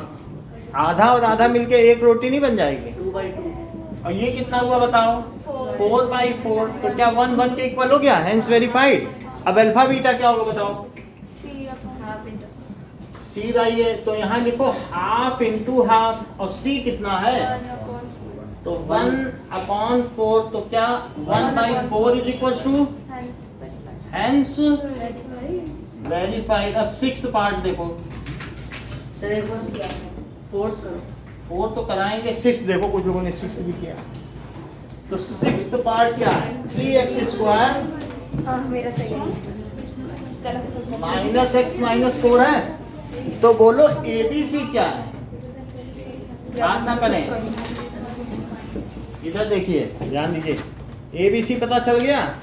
आधा और आधा मिलके एक रोटी नहीं बन जाएगी। 2/2। और ये कितना हुआ बताओ? 4/4। तो क्या 1 1 के इक्वल हो गया? Hence verified. अब अल्फा बीटा क्या होगा बताओ? c by a. तो यहाँ लिखो हाफ इंटू हाफ और c कितना है? तो 1/4। तो क्या 1/4 is equal to hence verified. अब 6th पार्ट देखो। सर एक बार किया है 4th करो। 4 तो कराएंगे, 6 देखो, कुछ लोगों ने 6 भी किया। तो 6th पार्ट क्या है? 3x स्क्वायर हाँ मेरा सही है। चलो माइनस x माइनस 4 है। तो बोलो ABC क्या है? बात ना करें, इधर देखिए, ध्यान दीजिए। ABC पता चल गया?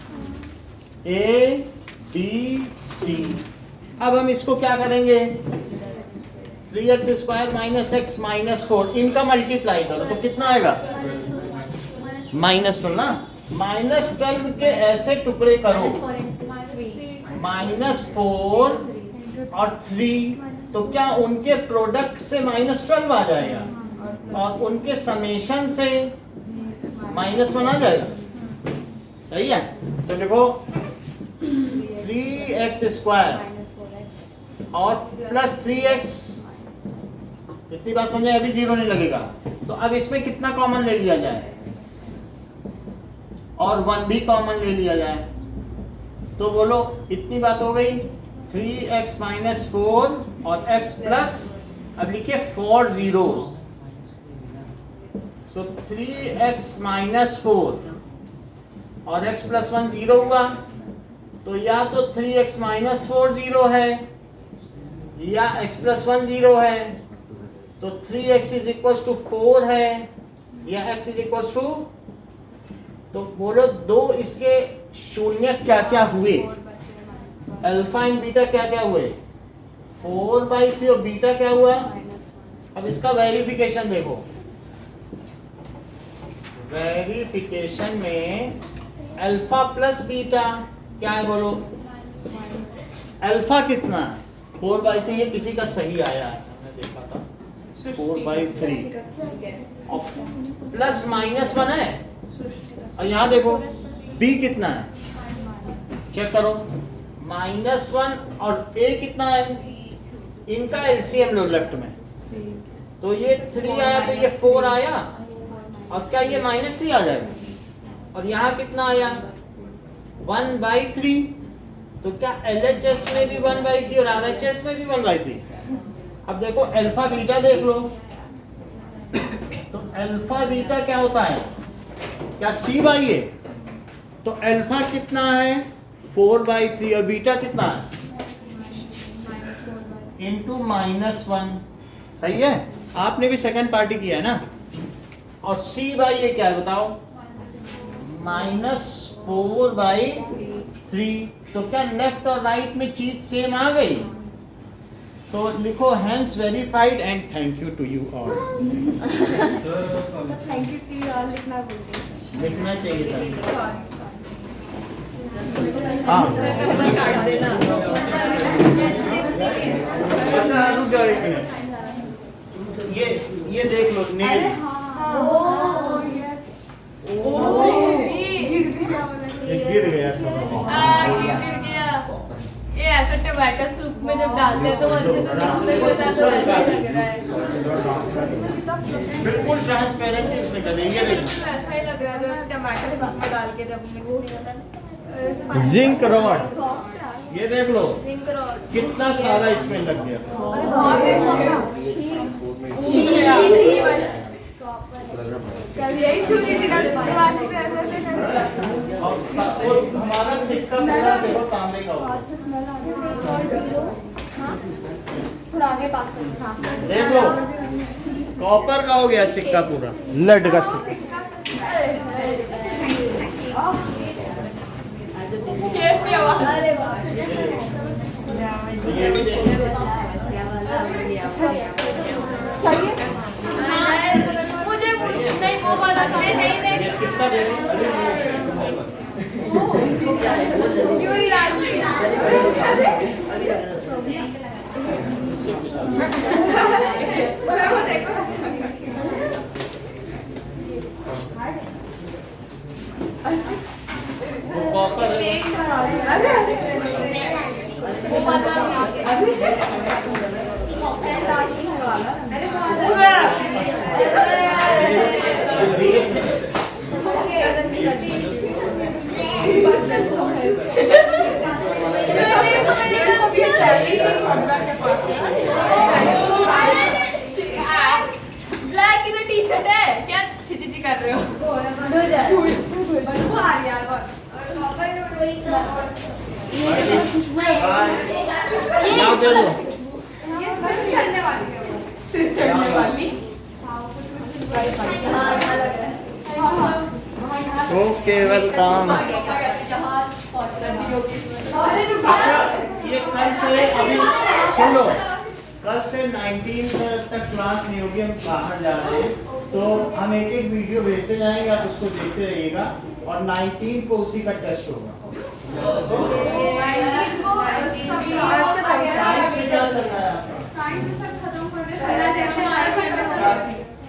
ABC। अब हम इसको क्या करेंगे? 3x square minus x minus 4, इनका मल्टीप्लाई करो तो कितना आएगा? -12 ना। -12 के ऐसे टुकड़े करो, -4 और 3, तो क्या उनके प्रोडक्ट से -12 आ जाएगा और उनके समेशन से -1 आ जाएगा। सही है? तो देखो 3x स्क्वायर और प्लस 3x, इतनी बात समझे? अभी 0 नहीं लगेगा। तो अब इसमें कितना कॉमन ले लिया जाए? और 1 भी कॉमन ले लिया जाए। तो बोलो इतनी बात हो गई। 3x माइनस 4 और x प्लस, अब लिखिए 4 zeros। सो 3x माइनस 4 और x प्लस 1 0 हुआ। तो या तो 3x माइनस 4 0 है या x प्लस 1 0 है। तो 3x इज इक्वल टू 4 है या x इज इक्वल टू, तो बोलो दो इसके शून्य क्या क्या हुए? अल्फा एंड बीटा क्या क्या हुए? 4/3 और बीटा क्या हुआ? अब इसका वेरिफिकेशन देखो। वेरिफिकेशन में अल्फा प्लस बीटा क्या है बोलो? अल्फा कितना है? 4/3। ये किसी का सही आया है, मैंने देखा था। 4/3 और प्लस -1 है। और यहाँ देखो b कितना है, चेक करो। -1 और a कितना है? इनका एलसीएम लो लेफ्ट में। तो ये 3 आया तो ये 4 आया और क्या ये -3 आ जाएगा? और यहाँ कितना आया? 1/3। तो क्या LHS में भी 1/3 और RHS में भी 1/3? अब देखो अल्फा बीटा देख लो। तो अल्फा बीटा क्या होता है? क्या C/A? तो अल्फा कितना है? 4/3 और बीटा कितना है? इंटू -1। सही है? आपने भी सेकंड पार्टी किया है ना। और C/A क्या है बताओ? -4/3। तो क्या लेफ्ट और राइट में चीज सेम आ गई? तो लिखो hence verified and thank you to you all. Thank you की और लिखना बोलते हैं लिखना चाहिए था। हाँ हाँ काट देना अच्छा रुक जाओ एक मिनट। ये देख लो नेल। ये गिर गया सब। गिर गया। ये ऐसा टमाटर सूप में जब डालते हैं तो वो अच्छे से मिक्स नहीं होता तो ऐसा ही लग रहा है। बिल्कुल ट्रांसपेरेंट इसने कर दिया। ये देखो ऐसा ही लग रहा है जो टमाटर सूप में डाल के जब मिक्स नहीं होता। जिंक रॉड, ये देख लो जिंक रॉड कितना सारा इसमें लग गया। और हमारा सिक्का पूरा देखो तांबे का होगा। देख लो कॉपर का हो गया सिक्का पूरा, लड का सिक्का। ये भी देखो। मुझे नहीं वो वाला नहीं ये सिक्का दे दो। क्यों नहीं डाल दी वो कॉपर है। वो वाला ब्लैक की तो टी शर्ट है क्या चिची कर रहे हो बदबू आ रही है यार बहुत यहाँ दे दो। ये सिर चढ़ने वाली है सिर चढ़ने वाली ओके वेलकम। अच्छा ये कल से अभी सुनो, कल से 19 तक क्लास नहीं होगी, हम बाहर जा रहे हैं तो हम एक एक वीडियो भेजते जाएंगे, आप उसको देखते रहिएगा और 19 को उसी का टेस्ट होगा। आज का तारीख क्या चल रहा है आपका?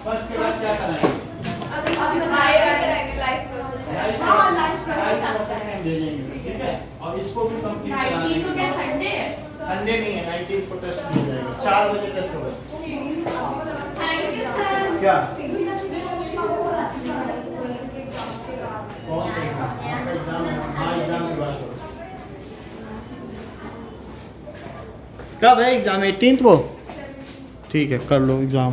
फर्स्ट के बाद क्या कराएंगे? ठीक है, और इसको भी कंप्लीट कराएंगे। संडे नहीं है, 19 को टेस्ट किया जाएगा, 4 बजे टेस्ट होगा। क्या कौन सा एग्जाम? आपका एग्जाम है? हाँ एग्जाम की बात करो। कब है एग्जाम? 18 को? ठीक है कर लो एग्जाम।